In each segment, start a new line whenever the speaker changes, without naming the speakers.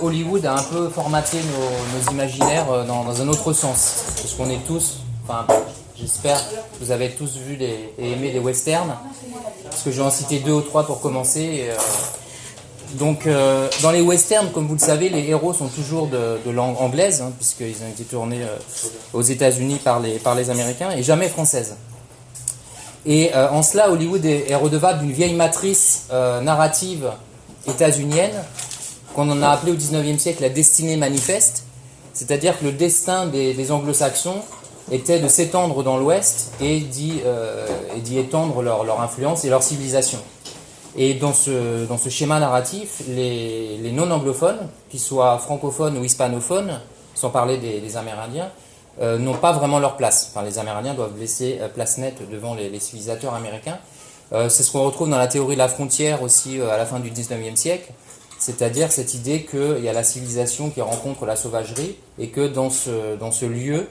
Hollywood a un peu formaté nos imaginaires dans un autre sens. Parce qu'on est tous, enfin, j'espère que vous avez tous vu et aimé des westerns. Parce que je vais en citer 2 ou 3 pour commencer. Dans les westerns, comme vous le savez, les héros sont toujours de langue anglaise, hein, puisqu'ils ont été tournés aux États-Unis par les Américains, et jamais française. Et en cela, Hollywood est redevable d'une vieille matrice narrative états-unienne qu'on en a appelé au XIXe siècle la destinée manifeste, c'est-à-dire que le destin des anglo-saxons était de s'étendre dans l'Ouest et d'y étendre leur influence et leur civilisation. Et dans ce schéma narratif, les non-anglophones, qu'ils soient francophones ou hispanophones, sans parler des Amérindiens, n'ont pas vraiment leur place. Enfin, les Amérindiens doivent laisser place nette devant les civilisateurs américains. C'est ce qu'on retrouve dans la théorie de la frontière aussi à la fin du XIXe siècle, c'est-à-dire cette idée qu'il y a la civilisation qui rencontre la sauvagerie et que dans ce lieu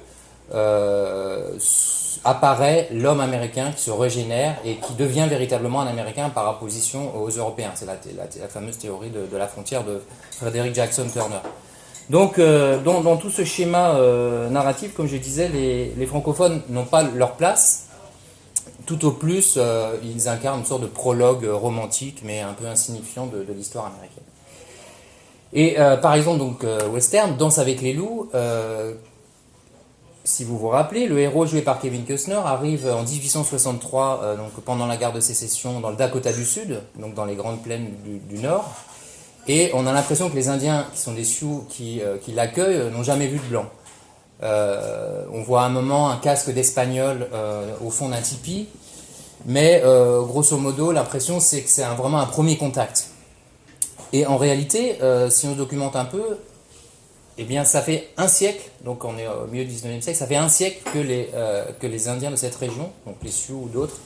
apparaît l'homme américain qui se régénère et qui devient véritablement un Américain par opposition aux Européens. C'est la fameuse théorie de la frontière de Frederick Jackson Turner. Donc, dans tout ce schéma narratif, comme je disais, les francophones n'ont pas leur place. Tout au plus, ils incarnent une sorte de prologue romantique, mais un peu insignifiant de l'histoire américaine. Et par exemple, donc, western, Danse avec les loups, si vous vous rappelez, le héros joué par Kevin Costner arrive en 1863, donc pendant la guerre de sécession, dans le Dakota du Sud, donc dans les grandes plaines du Nord. Et on a l'impression que les Indiens, qui sont des Sioux, qui l'accueillent, n'ont jamais vu de blanc. On voit à un moment un casque d'Espagnol au fond d'un tipi, mais grosso modo, l'impression c'est que c'est vraiment un premier contact. Et en réalité, si on se documente un peu, eh bien ça fait un siècle, donc on est au milieu du 19e siècle, ça fait un siècle que les Indiens de cette région, donc les Sioux ou d'autres,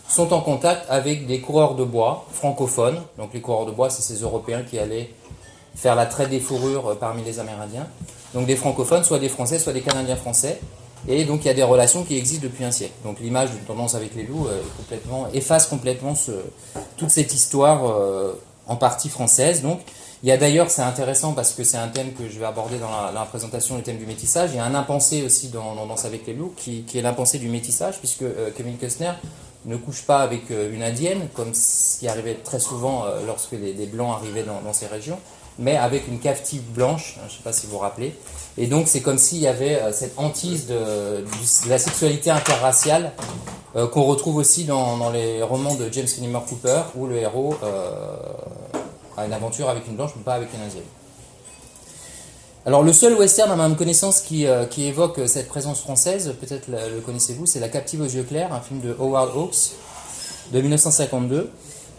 sont en contact avec des coureurs de bois francophones. Donc les coureurs de bois, c'est ces Européens qui allaient faire la traite des fourrures parmi les Amérindiens. Donc des francophones, soit des Français, soit des Canadiens français. Et donc il y a des relations qui existent depuis un siècle. Donc l'image de Danse avec les loups efface complètement toute cette histoire en partie française. Donc il y a d'ailleurs, c'est intéressant parce que c'est un thème que je vais aborder dans la présentation, le thème du métissage. Il y a un impensé aussi dans Danse avec les loups qui est l'impensé du métissage, puisque Kevin Costner ne couche pas avec une indienne, comme ce qui arrivait très souvent lorsque des blancs arrivaient dans ces régions, mais avec une captive blanche, je ne sais pas si vous vous rappelez. Et donc c'est comme s'il y avait cette hantise de la sexualité interraciale qu'on retrouve aussi dans les romans de James Fenimore Cooper, où le héros a une aventure avec une blanche, mais pas avec une indienne. Alors le seul western à ma connaissance qui évoque cette présence française, peut-être le connaissez-vous, c'est La captive aux yeux clairs, un film de Howard Hawks de 1952,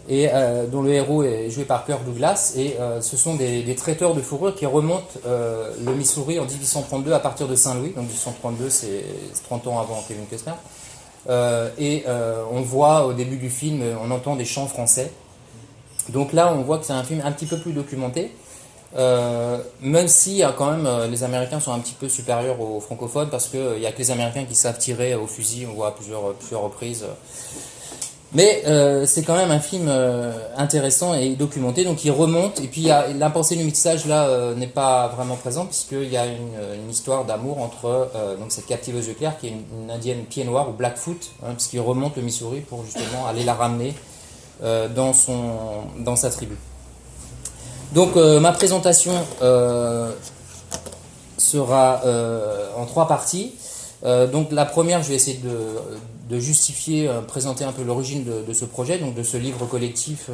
et dont le héros est joué par Kirk Douglas, et ce sont des traiteurs de fourrure qui remontent le Missouri en 1832 à partir de Saint-Louis, donc 1832 c'est 30 ans avant Kevin Costner, on voit au début du film, on entend des chants français, donc là on voit que c'est un film un petit peu plus documenté, même si quand même les Américains sont un petit peu supérieurs aux francophones, parce qu'il n'y a que les Américains qui savent tirer au fusil, on voit à plusieurs reprises. Mais c'est quand même un film intéressant et documenté, donc il remonte, et puis l'impensé du métissage là n'est pas vraiment présent, puisqu'il y a une histoire d'amour entre donc cette captive aux yeux clairs, qui est une indienne pied noir ou Blackfoot, hein, puisqu'il remonte le Missouri pour justement aller la ramener dans sa tribu. Donc ma présentation sera en 3 parties. Donc la première, je vais essayer de justifier, présenter un peu l'origine de ce projet, donc de ce livre collectif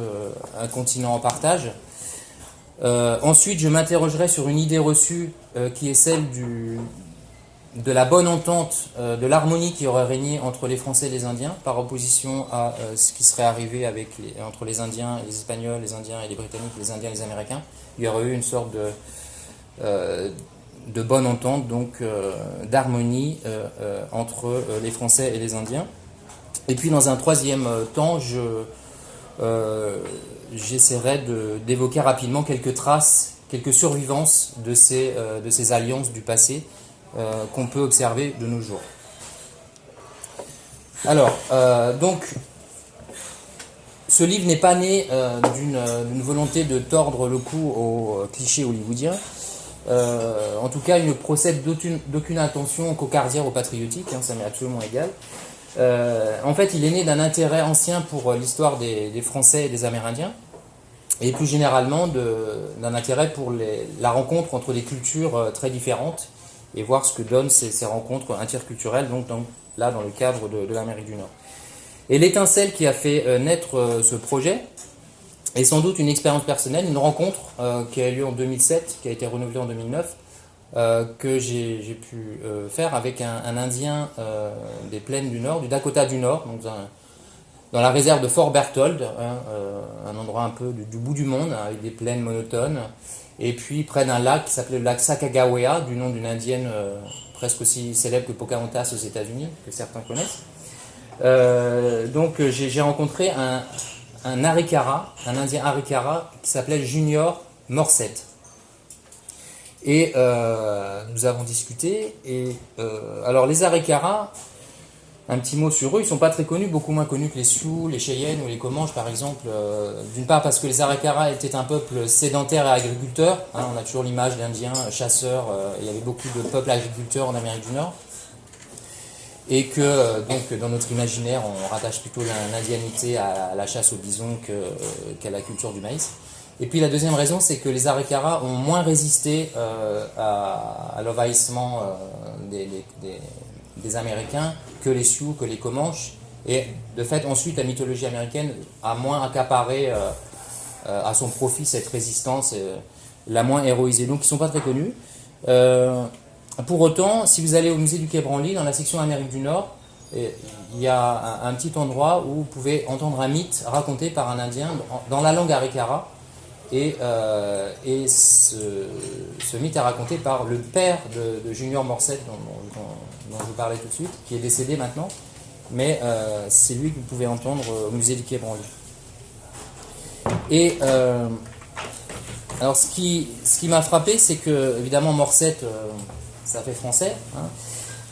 Un continent en partage. Ensuite, je m'interrogerai sur une idée reçue qui est celle de la bonne entente, de l'harmonie qui aurait régné entre les Français et les Indiens, par opposition à ce qui serait arrivé entre les Indiens et les Espagnols, les Indiens et les Britanniques, les Indiens et les Américains. Il y aurait eu une sorte de bonne entente, donc d'harmonie entre les Français et les Indiens. Et puis dans un troisième temps, j'essaierai d'évoquer rapidement quelques traces, quelques survivances de ces alliances du passé qu'on peut observer de nos jours. Alors, donc, ce livre n'est pas né d'une volonté de tordre le cou aux clichés hollywoodiens. En tout cas, il ne procède d'aucune intention cocardière ou patriotique, ça m'est absolument égal. En fait, il est né d'un intérêt ancien pour l'histoire des Français et des Amérindiens, et plus généralement d'un intérêt pour la rencontre entre des cultures très différentes, et voir ce que donnent ces rencontres interculturelles, donc là dans le cadre de l'Amérique du Nord. Et l'étincelle qui a fait naître ce projet est sans doute une expérience personnelle, une rencontre qui a eu lieu en 2007, qui a été renouvelée en 2009, que j'ai pu faire avec un Indien des plaines du Nord, du Dakota du Nord, donc dans la réserve de Fort Berthold, un endroit un peu du bout du monde, avec des plaines monotones, et puis près d'un lac qui s'appelait le lac Sacagawea, du nom d'une indienne presque aussi célèbre que Pocahontas aux États-Unis, que certains connaissent. Donc j'ai rencontré un Arikara, un Indien Arikara qui s'appelait Junior Morset. Et nous avons discuté. Et alors les Arikara, un petit mot sur eux, ils ne sont pas très connus, beaucoup moins connus que les Sioux, les Cheyennes ou les Comanches par exemple. D'une part parce que les Arikara étaient un peuple sédentaire et agriculteur. On a toujours l'image d'Indiens chasseurs. Il y avait beaucoup de peuples agriculteurs en Amérique du Nord. Et que donc dans notre imaginaire, on rattache plutôt l'indianité à la chasse au bison qu'à la culture du maïs. Et puis la deuxième raison, c'est que les Arikara ont moins résisté à l'envahissement des Américains que les Sioux, que les Comanches. Et de fait, ensuite, la mythologie américaine a moins accaparé à son profit cette résistance, l'a moins héroïsée. Donc ils ne sont pas très connus. Pour autant, si vous allez au musée du Quai Branly, dans la section Amérique du Nord, il y a un petit endroit où vous pouvez entendre un mythe raconté par un Indien dans la langue Arikara. Et ce mythe est raconté par le père de Junior Morset, dont je vous parlais tout de suite, qui est décédé maintenant. Mais c'est lui que vous pouvez entendre au musée du Quai Branly. Et alors ce qui m'a frappé, c'est que, évidemment, Morset... ça fait français.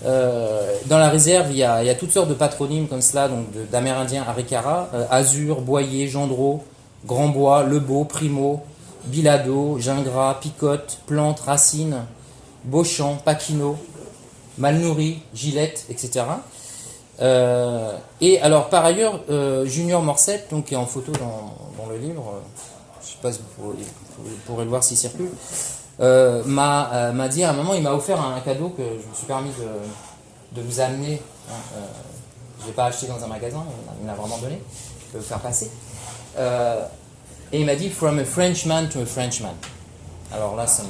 Dans la réserve, il y a toutes sortes de patronymes comme cela, donc d'amérindiens Arikara, Azur, Boyer, Gendreau, Grandbois, Lebeau, Primo, Bilado, Gingras, Picotte, Plante, Racine, Beauchamp, Paquino, Malnouri, Gillette, etc. Et alors par ailleurs, Junior Morset, donc, qui est en photo dans le livre, je ne sais pas si vous pourrez le voir s'il circule, m'a dit à un moment, il m'a offert un cadeau que je me suis permis de vous amener. Je ne l'ai pas acheté dans un magasin, il m'a vraiment donné, je peux le faire passer. Et il m'a dit From a Frenchman to a Frenchman. Alors là, ça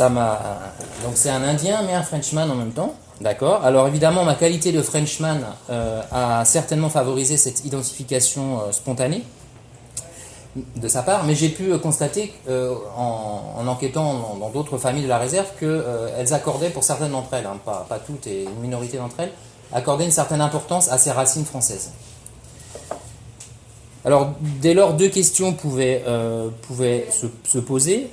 m'a. Donc c'est un Indien mais un Frenchman en même temps. D'accord. Alors évidemment, ma qualité de Frenchman a certainement favorisé cette identification spontanée de sa part, mais j'ai pu constater en enquêtant dans d'autres familles de la réserve qu'elles accordaient, pour certaines d'entre elles, pas toutes et une minorité d'entre elles, accordaient une certaine importance à ces racines françaises. Alors dès lors, deux questions pouvaient se poser,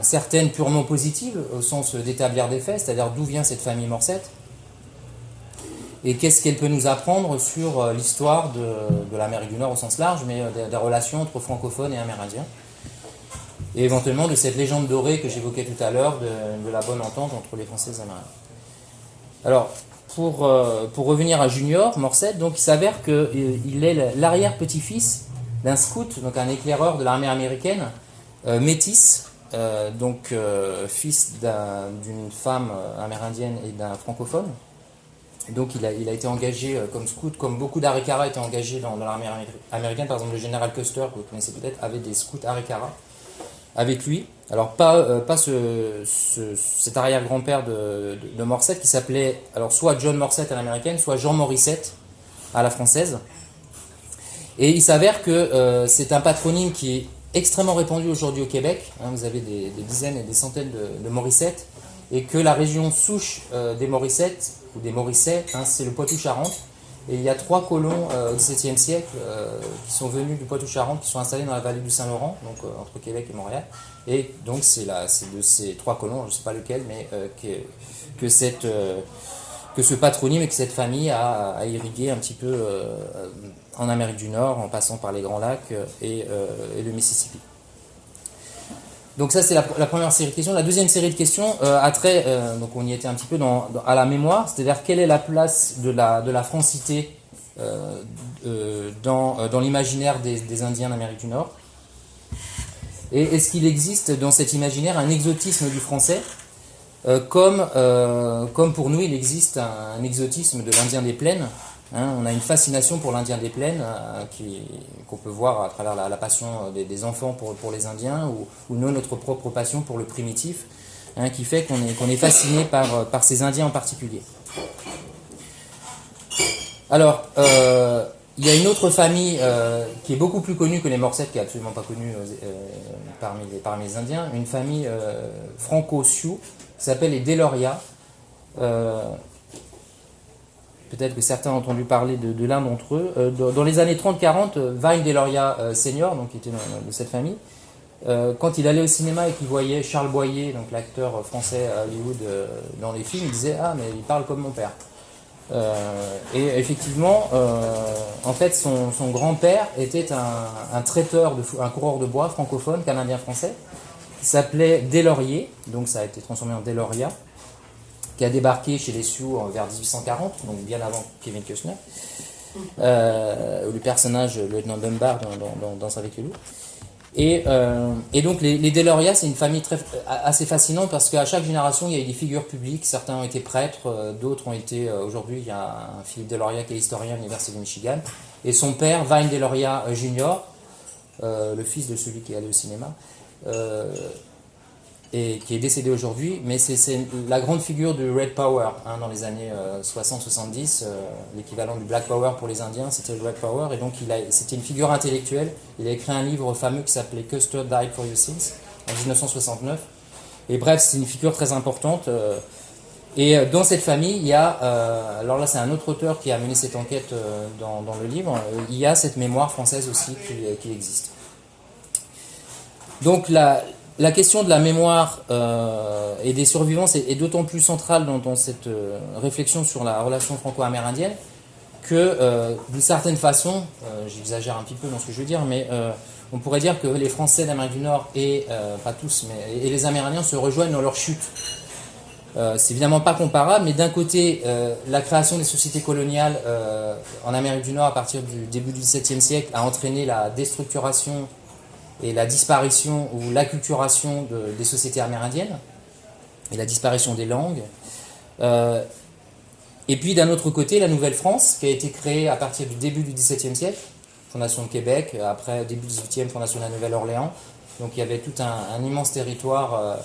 certaines purement positives au sens d'établir des faits, c'est-à-dire d'où vient cette famille Morset, et qu'est-ce qu'elle peut nous apprendre sur l'histoire de l'Amérique du Nord au sens large, mais des relations entre francophones et amérindiens. Et éventuellement de cette légende dorée que j'évoquais tout à l'heure, de la bonne entente entre les Français et les Amérindiens. Alors, pour revenir à Junior Morset, donc il s'avère qu'il est l'arrière-petit-fils d'un scout, donc un éclaireur de l'armée américaine, métis, fils d'une femme amérindienne et d'un francophone. Donc il a été engagé comme scout, comme beaucoup d'Arikara étaient engagés dans l'armée américaine. Par exemple, le général Custer, que vous connaissez peut-être, avait des scouts Arikara avec lui. Alors pas cet arrière-grand-père de Morset, qui s'appelait alors soit John Morset à l'américaine, soit Jean Morissette à la française. Et il s'avère que c'est un patronyme qui est extrêmement répandu aujourd'hui au Québec. Vous avez des dizaines et des centaines de Morissette, et que la région souche des Morissettes ou des Morissets, c'est le Poitou-Charentes. Et il y a 3 colons au XVIIe siècle qui sont venus du Poitou-Charentes, qui sont installés dans la vallée du Saint-Laurent, donc entre Québec et Montréal. Et donc c'est de ces 3 colons, je ne sais pas lequel, mais que ce patronyme et que cette famille a irrigué un petit peu en Amérique du Nord, en passant par les Grands Lacs et le Mississippi. Donc ça, c'est la première série de questions. La deuxième série de questions a trait, donc on y était un petit peu à la mémoire, c'est-à-dire quelle est la place de la francité dans l'imaginaire des Indiens d'Amérique du Nord. Et est-ce qu'il existe dans cet imaginaire un exotisme du français, comme pour nous il existe un exotisme de l'Indien des plaines. On a une fascination pour l'Indien des plaines qu'on peut voir à travers la passion des enfants pour les Indiens, ou notre propre passion pour le primitif, qui fait qu'on est fasciné par ces Indiens en particulier. Alors, il y a une autre famille qui est beaucoup plus connue que les Morsettes, qui est absolument pas connue parmi les Indiens, une famille franco-sioux qui s'appelle les Deloria. Peut-être que certains ont entendu parler de l'un d'entre eux. Dans les années 30-40, Vine Deloria Senior, donc qui était de cette famille, quand il allait au cinéma et qu'il voyait Charles Boyer, donc l'acteur français à Hollywood, dans les films, il disait « Ah, mais il parle comme mon père ». Et effectivement, en fait, son grand-père était un traiteur, un coureur de bois francophone, canadien-français, qui s'appelait Deslauriers, donc ça a été transformé en Deloria, qui a débarqué chez les Sioux vers 1840, donc bien avant Kevin Costner, le personnage, le lieutenant Dunbar dans Avec le loup. Et donc les Deloria, c'est une famille assez fascinante parce qu'à chaque génération, il y a eu des figures publiques. Certains ont été prêtres, d'autres ont été... aujourd'hui, il y a un Philippe Deloria qui est historien à l'Université de Michigan. Et son père, Vine Deloria Jr., le fils de celui qui est allé au cinéma, et qui est décédé aujourd'hui, mais c'est la grande figure du Red Power dans les années 60-70, l'équivalent du Black Power pour les Indiens, c'était le Red Power, et donc c'était une figure intellectuelle. Il a écrit un livre fameux qui s'appelait Custer Died for Your Sins en 1969, et bref, c'est une figure très importante. Et dans cette famille, il y a, alors là c'est un autre auteur qui a mené cette enquête dans le livre, il y a cette mémoire française aussi qui existe. Donc la question de la mémoire et des survivants est d'autant plus centrale dans cette réflexion sur la relation franco-amérindienne que, d'une certaine façon, j'exagère un petit peu dans ce que je veux dire, mais on pourrait dire que les Français d'Amérique du Nord, et pas tous, et les Amérindiens se rejoignent dans leur chute. C'est évidemment pas comparable, mais d'un côté, la création des sociétés coloniales en Amérique du Nord à partir du début du XVIIe siècle a entraîné la déstructuration et la disparition ou l'acculturation des sociétés amérindiennes et la disparition des langues. Et puis d'un autre côté, la Nouvelle-France, qui a été créée à partir du début du XVIIe siècle, fondation de Québec, après début du XVIIIe, fondation de la Nouvelle-Orléans. Donc il y avait tout un immense territoire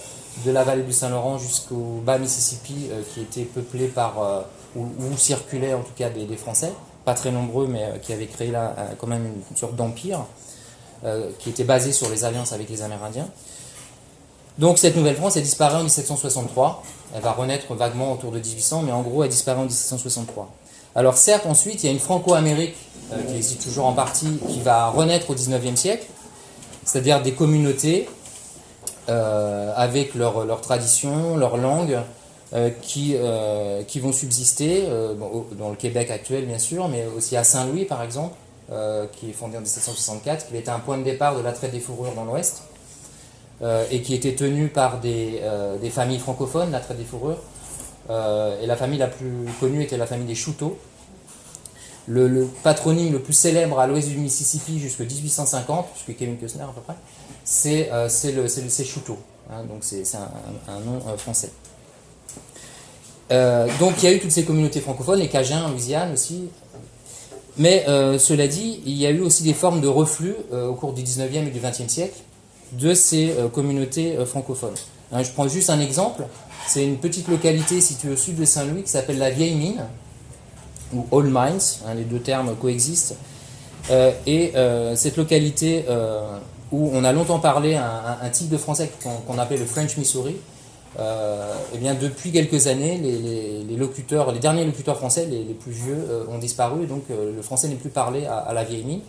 de la vallée du Saint-Laurent jusqu'au bas Mississippi qui était peuplé par, où circulaient en tout cas des Français, pas très nombreux, mais qui avaient créé là quand même une sorte d'empire. Qui était basée sur les alliances avec les Amérindiens. Donc cette Nouvelle-France, elle disparaît en 1763. Elle va renaître vaguement autour de 1800, mais en gros, elle disparaît en 1763. Alors certes, ensuite, il y a une Franco-Amérique qui existe toujours en partie, qui va renaître au 19e siècle, c'est-à-dire des communautés avec leur tradition, leur langue, qui vont subsister, dans le Québec actuel, bien sûr, mais aussi à Saint-Louis, par exemple, qui est fondé en 1764, qui était un point de départ de la traite des fourrures dans l'Ouest, et qui était tenu par des familles francophones, la traite des fourrures. Et la famille la plus connue était la famille des Chouteaux. Le patronyme le plus célèbre à l'ouest du Mississippi jusqu'en 1850, jusqu'à Kevin Costner à peu près, c'est Chouteaux. Donc c'est un nom français. Donc il y a eu toutes ces communautés francophones, les Cajuns en Louisiane aussi. Mais cela dit, il y a eu aussi des formes de reflux au cours du 19e et du 20e siècle de ces communautés francophones. Je prends juste un exemple, c'est une petite localité située au sud de Saint-Louis qui s'appelle la Vieille Mine, ou Old Mines, les deux termes coexistent. Et cette localité où on a longtemps parlé un type de français qu'on appelait le French Missouri, eh bien depuis quelques années, les derniers locuteurs français, les plus vieux, ont disparu, et donc le français n'est plus parlé à la Vieille Mine.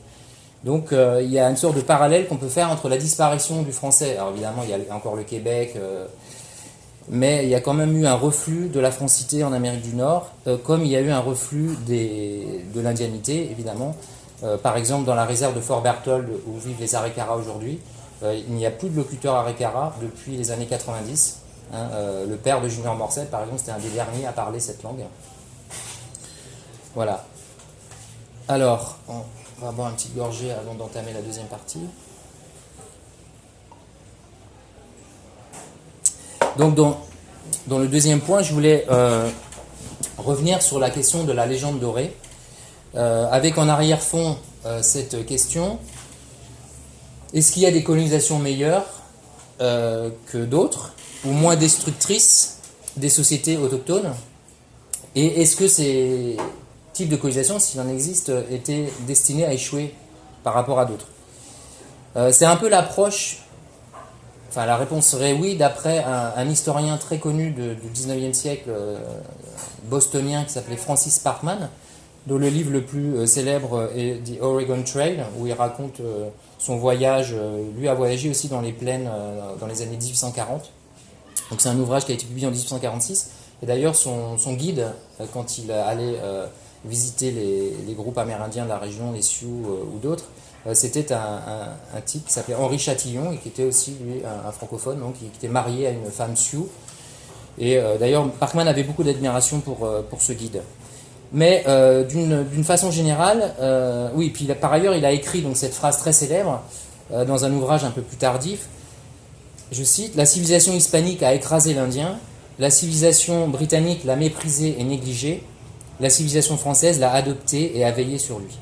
Donc il y a une sorte de parallèle qu'on peut faire entre la disparition du français, alors évidemment il y a encore le Québec, mais il y a quand même eu un reflux de la francité en Amérique du Nord, comme il y a eu un reflux de l'indianité, évidemment, Par exemple, dans la réserve de Fort Berthold, où vivent les Arikara aujourd'hui, il n'y a plus de locuteurs Arikara depuis les années 90. Hein, le père de Junior Morcel, par exemple, c'était un des derniers à parler cette langue. Voilà. Alors, on va boire un petit gorgée avant d'entamer la deuxième partie. Donc, dans le deuxième point, je voulais revenir sur la question de la légende dorée, avec en arrière-fond cette question: est-ce qu'il y a des colonisations meilleures que d'autres, ou moins destructrices des sociétés autochtones? Et est-ce que ces types de colonisation, s'il en existe, étaient destinés à échouer par rapport à d'autres? C'est un peu l'approche, enfin la réponse serait oui, d'après un historien très connu du 19e siècle, bostonien, qui s'appelait Francis Parkman, dont le livre le plus célèbre est The Oregon Trail, où il raconte son voyage. Lui a voyagé aussi dans les plaines dans les années 1840. Donc c'est un ouvrage qui a été publié en 1846. Et d'ailleurs, son guide, quand il allait visiter les groupes amérindiens de la région, les Sioux ou d'autres, c'était un type qui s'appelait Henri Chatillon, et qui était aussi, lui, un francophone, donc qui était marié à une femme Sioux. Et d'ailleurs, Parkman avait beaucoup d'admiration pour ce guide. Mais d'une façon générale, oui, puis par ailleurs, il a écrit donc, cette phrase très célèbre dans un ouvrage un peu plus tardif. Je cite: « La civilisation hispanique a écrasé l'Indien, la civilisation britannique l'a méprisé et négligé, la civilisation française l'a adopté et a veillé sur lui. »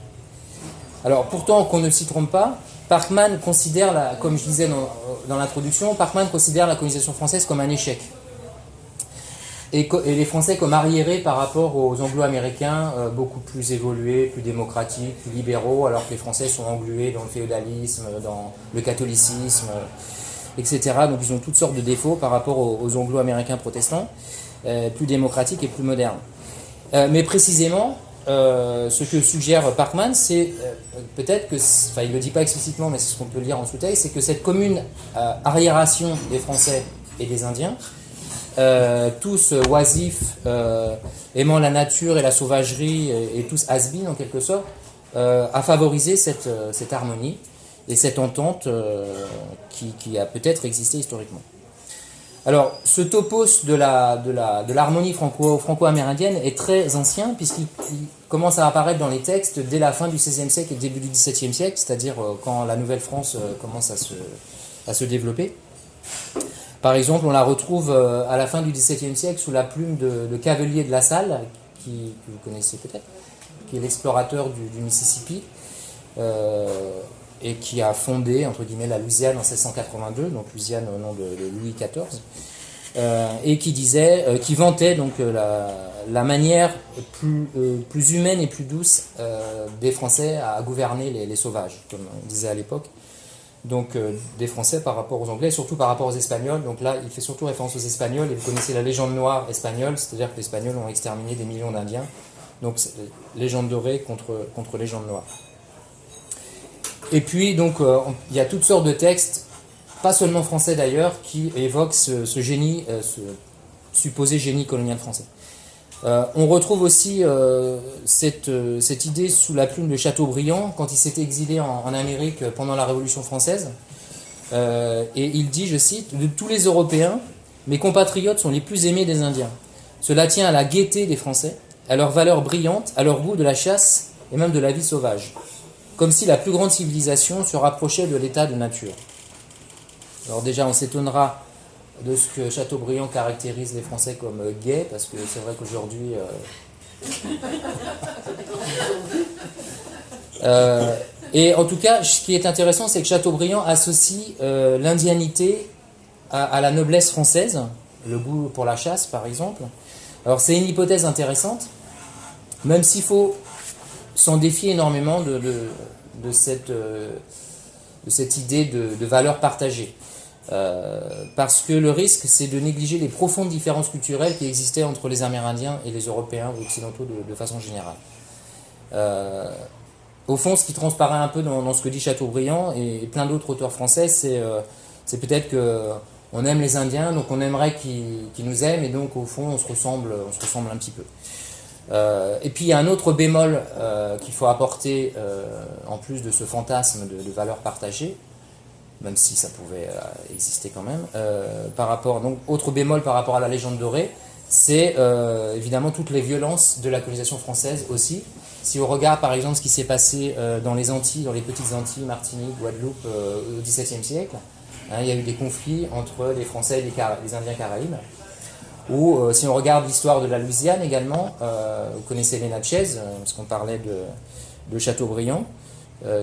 Alors pourtant, qu'on ne s'y trompe pas, Parkman considère, comme je disais dans l'introduction, Parkman considère la colonisation française comme un échec. Et les Français comme arriérés par rapport aux Anglo-Américains, beaucoup plus évolués, plus démocratiques, plus libéraux, alors que les Français sont englués dans le féodalisme, dans le catholicisme, etc. Donc ils ont toutes sortes de défauts par rapport aux Anglo-Américains protestants, plus démocratiques et plus modernes. Mais précisément, ce que suggère Parkman, c'est peut-être que, enfin il ne le dit pas explicitement, mais c'est ce qu'on peut lire en sous-texte, c'est que cette commune arriération des Français et des Indiens, tous oisifs, aimant la nature et la sauvagerie, et tous has-been en quelque sorte, a favorisé cette harmonie et cette entente qui a peut-être existé historiquement. Alors, ce topos de l'harmonie franco-amérindienne est très ancien, puisqu'il commence à apparaître dans les textes dès la fin du XVIe siècle et début du XVIIe siècle, c'est-à-dire quand la Nouvelle-France commence à se développer. Par exemple, on la retrouve à la fin du XVIIe siècle sous la plume de Cavelier de La Salle, que vous connaissez peut-être, qui est l'explorateur du Mississippi, et qui a fondé, entre guillemets, la Louisiane en 1682, donc Louisiane au nom de Louis XIV, et qui vantait donc la manière plus humaine et plus douce des Français à gouverner les sauvages, comme on disait à l'époque. Donc des Français par rapport aux Anglais, surtout par rapport aux Espagnols. Donc là, il fait surtout référence aux Espagnols, et vous connaissez la légende noire espagnole, c'est-à-dire que les Espagnols ont exterminé des millions d'Indiens. Donc légende dorée contre légende noire. Et puis donc il y a toutes sortes de textes, pas seulement français d'ailleurs, qui évoquent ce génie, ce supposé génie colonial français. On retrouve aussi cette idée sous la plume de Chateaubriand, quand il s'était exilé en Amérique pendant la Révolution française. Et il dit, je cite: « De tous les Européens, mes compatriotes sont les plus aimés des Indiens. Cela tient à la gaieté des Français, à leur valeur brillante, à leur goût de la chasse et même de la vie sauvage. Comme si la plus grande civilisation se rapprochait de l'état de nature. » Alors déjà, on s'étonnera de ce que Chateaubriand caractérise les Français comme gays, parce que c'est vrai qu'aujourd'hui... et en tout cas, ce qui est intéressant, c'est que Chateaubriand associe l'indianité à la noblesse française, le goût pour la chasse, par exemple. Alors c'est une hypothèse intéressante, même s'il faut s'en défier énormément de cette idée de valeur partagée. Parce que le risque, c'est de négliger les profondes différences culturelles qui existaient entre les Amérindiens et les Européens ou occidentaux de façon générale. Au fond, ce qui transparaît un peu dans ce que dit Chateaubriand et plein d'autres auteurs français, c'est peut-être qu'on aime les Indiens, donc on aimerait qu'ils nous aiment, et donc au fond, on se ressemble un petit peu. Et puis il y a un autre bémol qu'il faut apporter en plus de ce fantasme de valeurs partagées, même si ça pouvait exister quand même. Donc, autre bémol par rapport à la légende dorée, c'est évidemment toutes les violences de la colonisation française aussi. Si on regarde par exemple ce qui s'est passé dans les Antilles, dans les petites Antilles, Martinique, Guadeloupe, au XVIIe siècle, hein, il y a eu des conflits entre les Français et les Indiens Caraïbes. Ou si on regarde l'histoire de la Louisiane également, vous connaissez les Natchez, parce qu'on parlait de Chateaubriand,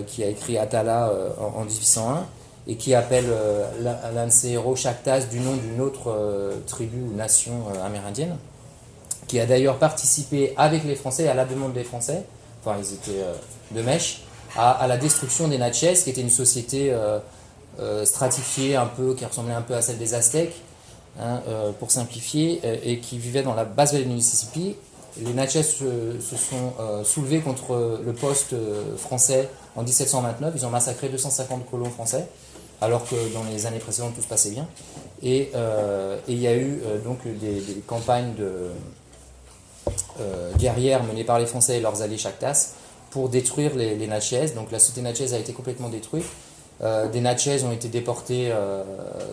qui a écrit Atala en 1801, et qui appelle l'un de ses héros Chactas du nom d'une autre tribu ou nation amérindienne, qui a d'ailleurs participé avec les Français, à la demande des Français, enfin ils étaient de mèche, à la destruction des Natchez, qui était une société stratifiée un peu, qui ressemblait un peu à celle des Aztèques, hein, pour simplifier, et qui vivait dans la basse vallée du Mississippi. Les Natchez se sont soulevés contre le poste français en 1729, ils ont massacré 250 colons français, alors que dans les années précédentes tout se passait bien. Et il y a eu donc des campagnes guerrières menées par les Français et leurs alliés Chactas pour détruire les Natchez. Donc la société Natchez a été complètement détruite. Des Natchez ont été déportés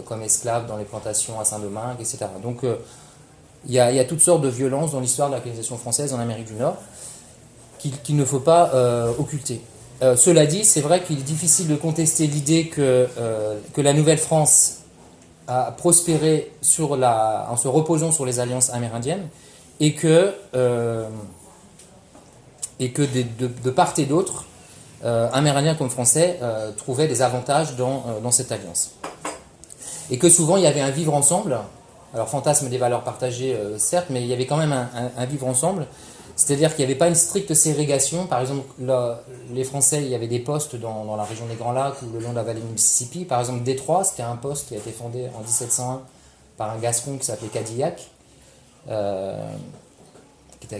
comme esclaves dans les plantations à Saint-Domingue, etc. Donc il y a toutes sortes de violences dans l'histoire de la colonisation française en Amérique du Nord qu'il ne faut pas occulter. Cela dit, c'est vrai qu'il est difficile de contester l'idée que la Nouvelle-France a prospéré en se reposant sur les alliances amérindiennes et que de part et d'autre, Amérindiens comme Français trouvaient des avantages dans cette alliance. Et que souvent il y avait un vivre ensemble, alors fantasme des valeurs partagées certes, mais il y avait quand même un vivre ensemble. C'est-à-dire qu'il n'y avait pas une stricte ségrégation. Par exemple, les Français, il y avait des postes dans la région des Grands Lacs ou le long de la vallée du Mississippi. Par exemple, Détroit, c'était un poste qui a été fondé en 1701 par un Gascon qui s'appelait Cadillac, qui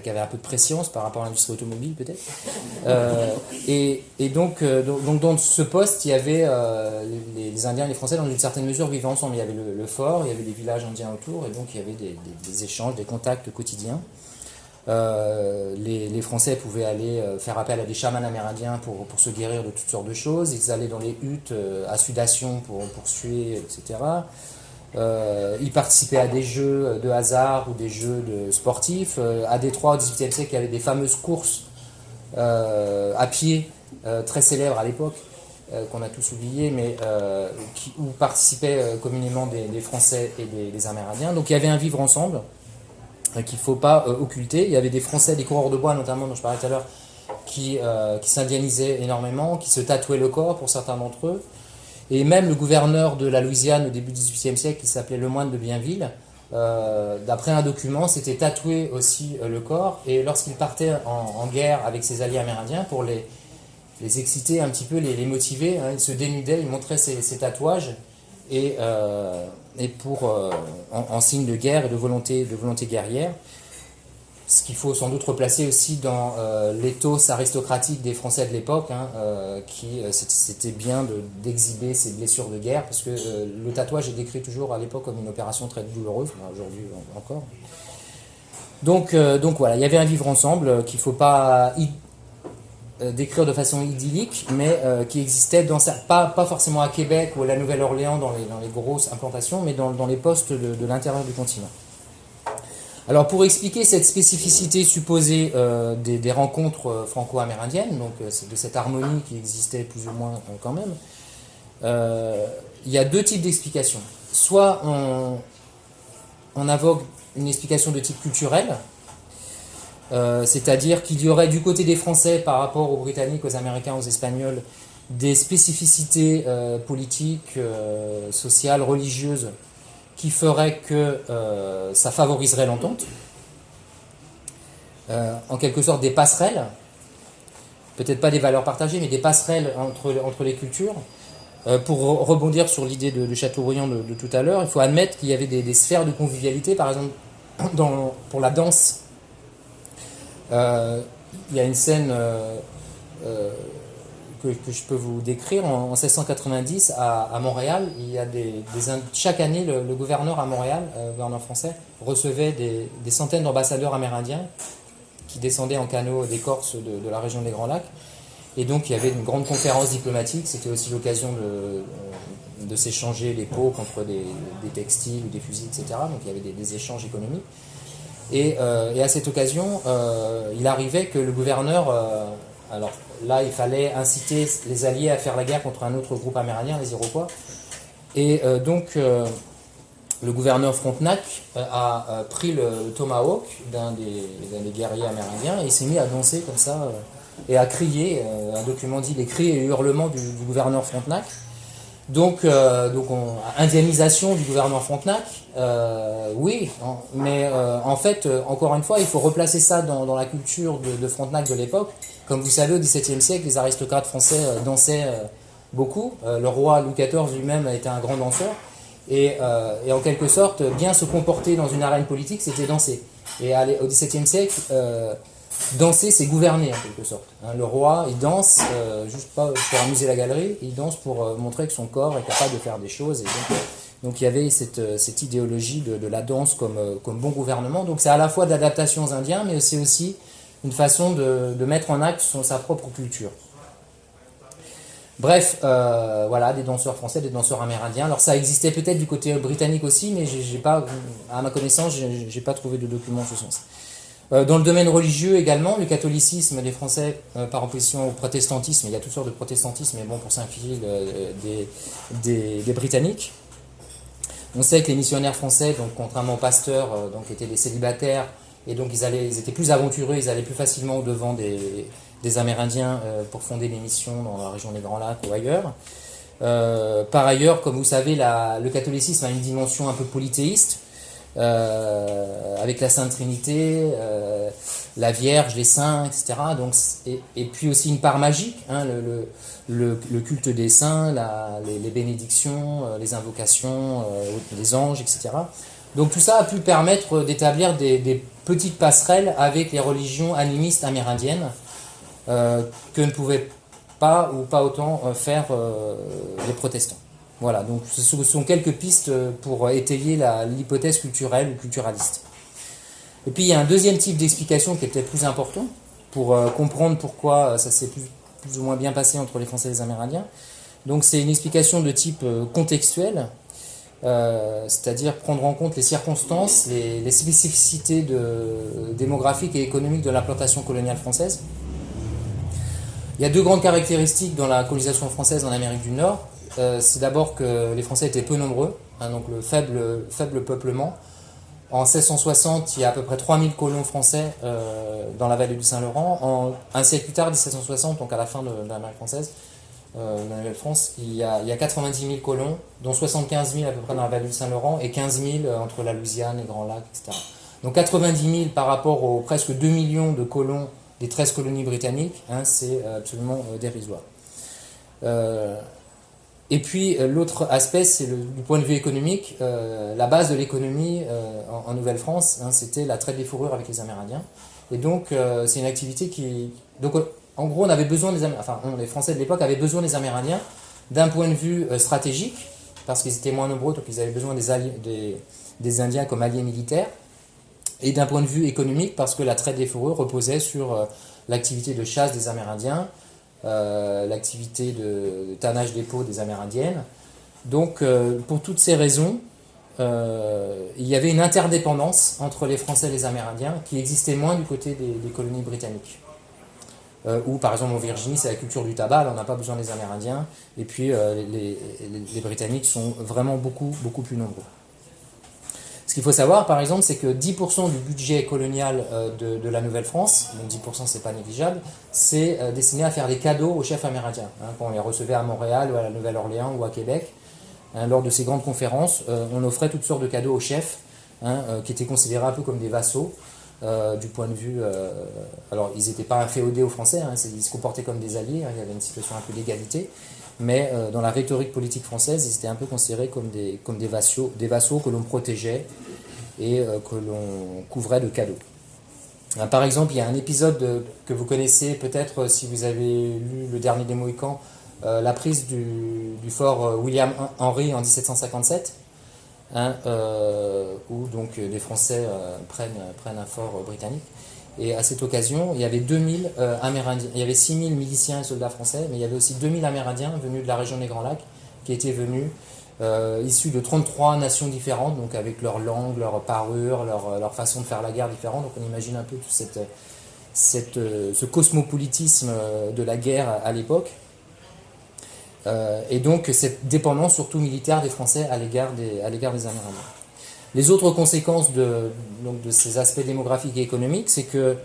avait un peu de préscience par rapport à l'industrie automobile peut-être. Donc dans ce poste, il y avait les Indiens et les Français dans une certaine mesure vivaient ensemble. Il y avait le fort, il y avait des villages indiens autour, et donc il y avait des échanges, des contacts quotidiens. Les Français pouvaient aller faire appel à des chamans amérindiens pour se guérir de toutes sortes de choses. Ils allaient dans les huttes à sudation pour suer, etc. Ils participaient à des jeux de hasard ou des jeux sportifs. À Détroit, au XVIIIe siècle, il y avait des fameuses courses à pied très célèbres à l'époque, qu'on a tous oubliées, mais où participaient communément des Français et des Amérindiens. Donc il y avait un vivre ensemble qu'il ne faut pas occulter. Il y avait des Français, des coureurs de bois notamment, dont je parlais tout à l'heure, qui s'indianisaient énormément, qui se tatouaient le corps pour certains d'entre eux. Et même le gouverneur de la Louisiane au début du XVIIIe siècle, qui s'appelait Lemoine de Bienville, d'après un document, s'était tatoué aussi le corps. Et lorsqu'il partait en guerre avec ses alliés amérindiens, pour les exciter un petit peu, les motiver, hein, il se dénudait, il montrait ses tatouages. Et en signe de guerre et de volonté guerrière. Ce qu'il faut sans doute replacer aussi dans l'éthos aristocratique des Français de l'époque, hein, c'était bien d'exhiber ces blessures de guerre, parce que le tatouage est décrit toujours à l'époque comme une opération très douloureuse, aujourd'hui encore. Donc voilà, il y avait un vivre ensemble qu'il ne faut pas décrire de façon idyllique, mais qui existait pas forcément à Québec ou à la Nouvelle-Orléans dans les grosses implantations, mais dans les postes de l'intérieur du continent. Alors pour expliquer cette spécificité supposée des rencontres franco-amérindiennes, donc de cette harmonie qui existait plus ou moins quand même, il y a deux types d'explications. Soit on invoque une explication de type culturel, c'est-à-dire qu'il y aurait du côté des Français par rapport aux Britanniques, aux Américains, aux Espagnols, des spécificités politiques, sociales, religieuses qui feraient que ça favoriserait l'entente. En quelque sorte des passerelles, peut-être pas des valeurs partagées, mais des passerelles entre les cultures. Pour rebondir sur l'idée de Chateaubriand de tout à l'heure, il faut admettre qu'il y avait des sphères de convivialité, par exemple pour la danse. Il y a une scène que je peux vous décrire. En 1690, à Montréal, il y a chaque année, le gouverneur à Montréal, le gouverneur français, recevait des centaines d'ambassadeurs amérindiens qui descendaient en canot des Corses de la région des Grands Lacs. Et donc il y avait une grande conférence diplomatique, c'était aussi l'occasion de s'échanger les peaux contre des textiles ou des fusils, etc. Donc il y avait des échanges économiques. Et à cette occasion, il arrivait que le gouverneur, alors là il fallait inciter les Alliés à faire la guerre contre un autre groupe amérindien, les Iroquois. Et donc le gouverneur Frontenac a pris le tomahawk d'un des guerriers amérindiens et il s'est mis à danser comme ça et à crier. Un document dit les cris et hurlements du gouverneur Frontenac. Donc indianisation du gouverneur Frontenac, oui, mais en fait, encore une fois, il faut replacer ça dans la culture de Frontenac de l'époque. Comme vous savez, au XVIIe siècle, les aristocrates français dansaient beaucoup. Le roi Louis XIV lui-même a été un grand danseur. Et en quelque sorte, bien se comporter dans une arène politique, c'était danser. Et au XVIIe siècle, danser, c'est gouverner en quelque sorte. Le roi, il danse juste pas pour amuser la galerie, il danse pour montrer que son corps est capable de faire des choses. Et donc il y avait cette idéologie de la danse comme bon gouvernement. Donc c'est à la fois de l'adaptation aux Indiens, mais c'est aussi une façon de mettre en acte sa propre culture. Bref, voilà, des danseurs français, des danseurs amérindiens. Alors ça existait peut-être du côté britannique aussi, mais j'ai pas, à ma connaissance, j'ai pas trouvé de documents en ce sens. Dans le domaine religieux également, le catholicisme des Français par opposition au protestantisme, il y a toutes sortes de protestantisme, mais bon, pour Saint-Phil, des Britanniques. On sait que les missionnaires français, donc contrairement aux pasteurs, donc étaient des célibataires, et donc ils étaient plus aventureux, ils allaient plus facilement au-devant des Amérindiens pour fonder des missions dans la région des Grands Lacs ou ailleurs. Par ailleurs, comme vous savez, le catholicisme a une dimension un peu polythéiste, avec la Sainte Trinité, la Vierge, les saints, etc. Donc, et puis aussi une part magique, hein, le culte des saints, les bénédictions, les invocations, les anges, etc. Donc tout ça a pu permettre d'établir des petites passerelles avec les religions animistes amérindiennes que ne pouvaient pas ou pas autant faire les protestants. Voilà, donc ce sont quelques pistes pour étayer l'hypothèse culturelle ou culturaliste. Et puis il y a un deuxième type d'explication qui est peut-être plus important pour comprendre pourquoi ça s'est plus ou moins bien passé entre les Français et les Amérindiens. Donc c'est une explication de type contextuel, c'est-à-dire prendre en compte les circonstances, les spécificités démographiques et économiques de l'implantation coloniale française. Il y a deux grandes caractéristiques dans la colonisation française en Amérique du Nord. C'est d'abord que les Français étaient peu nombreux, hein, donc le faible peuplement. En 1660, il y a à peu près 3000 colons français dans la vallée du Saint-Laurent. Un siècle plus tard, 1760, donc à la fin de l'Amérique française, de la Nouvelle-France, il y a 90 000 colons, dont 75 000 à peu près dans la vallée du Saint-Laurent et 15 000 entre la Louisiane, les Grands Lacs, etc. Donc 90 000 par rapport aux presque 2 millions de colons des 13 colonies britanniques, hein, c'est absolument dérisoire. Et puis l'autre aspect, c'est du point de vue économique, la base de l'économie en Nouvelle-France, hein, c'était la traite des fourrures avec les Amérindiens. Et donc c'est une activité qui... Donc en gros, on avait besoin les Français de l'époque avaient besoin des Amérindiens d'un point de vue stratégique, parce qu'ils étaient moins nombreux, donc ils avaient besoin des Indiens comme alliés militaires, et d'un point de vue économique, parce que la traite des fourrures reposait sur l'activité de chasse des Amérindiens, l'activité de tannage des peaux des Amérindiennes. Donc, pour toutes ces raisons, il y avait une interdépendance entre les Français et les Amérindiens qui existait moins du côté des colonies britanniques. Ou par exemple en Virginie, c'est la culture du tabac, là, on n'a pas besoin des Amérindiens, et puis les Britanniques sont vraiment beaucoup plus nombreux. Ce qu'il faut savoir, par exemple, c'est que 10% du budget colonial de la Nouvelle-France, donc 10% c'est pas négligeable, c'est destiné à faire des cadeaux aux chefs amérindiens. Hein, quand on les recevait à Montréal ou à la Nouvelle-Orléans ou à Québec, hein, lors de ces grandes conférences, on offrait toutes sortes de cadeaux aux chefs, hein, qui étaient considérés un peu comme des vassaux, du point de vue... alors, ils n'étaient pas inféodés aux Français, hein, ils se comportaient comme des alliés, hein, il y avait une situation un peu d'égalité, mais dans la rhétorique politique française, ils étaient un peu considérés comme des vassaux que l'on protégeait et que l'on couvrait de cadeaux. Par exemple, il y a un épisode que vous connaissez peut-être si vous avez lu Le Dernier des Mohicans, la prise du fort William Henry en 1757, hein, où donc les Français prennent un fort britannique. Et à cette occasion, il y avait 2000 Amérindiens. Il y avait 6000 miliciens et soldats français, mais il y avait aussi 2000 Amérindiens venus de la région des Grands Lacs, qui étaient venus, issus de 33 nations différentes, donc avec leur langue, leur parure, leur façon de faire la guerre différente. Donc on imagine un peu tout ce cosmopolitisme de la guerre à l'époque. Et donc cette dépendance surtout militaire des Français à l'égard des Amérindiens. Les autres conséquences de ces aspects démographiques et économiques, c'est que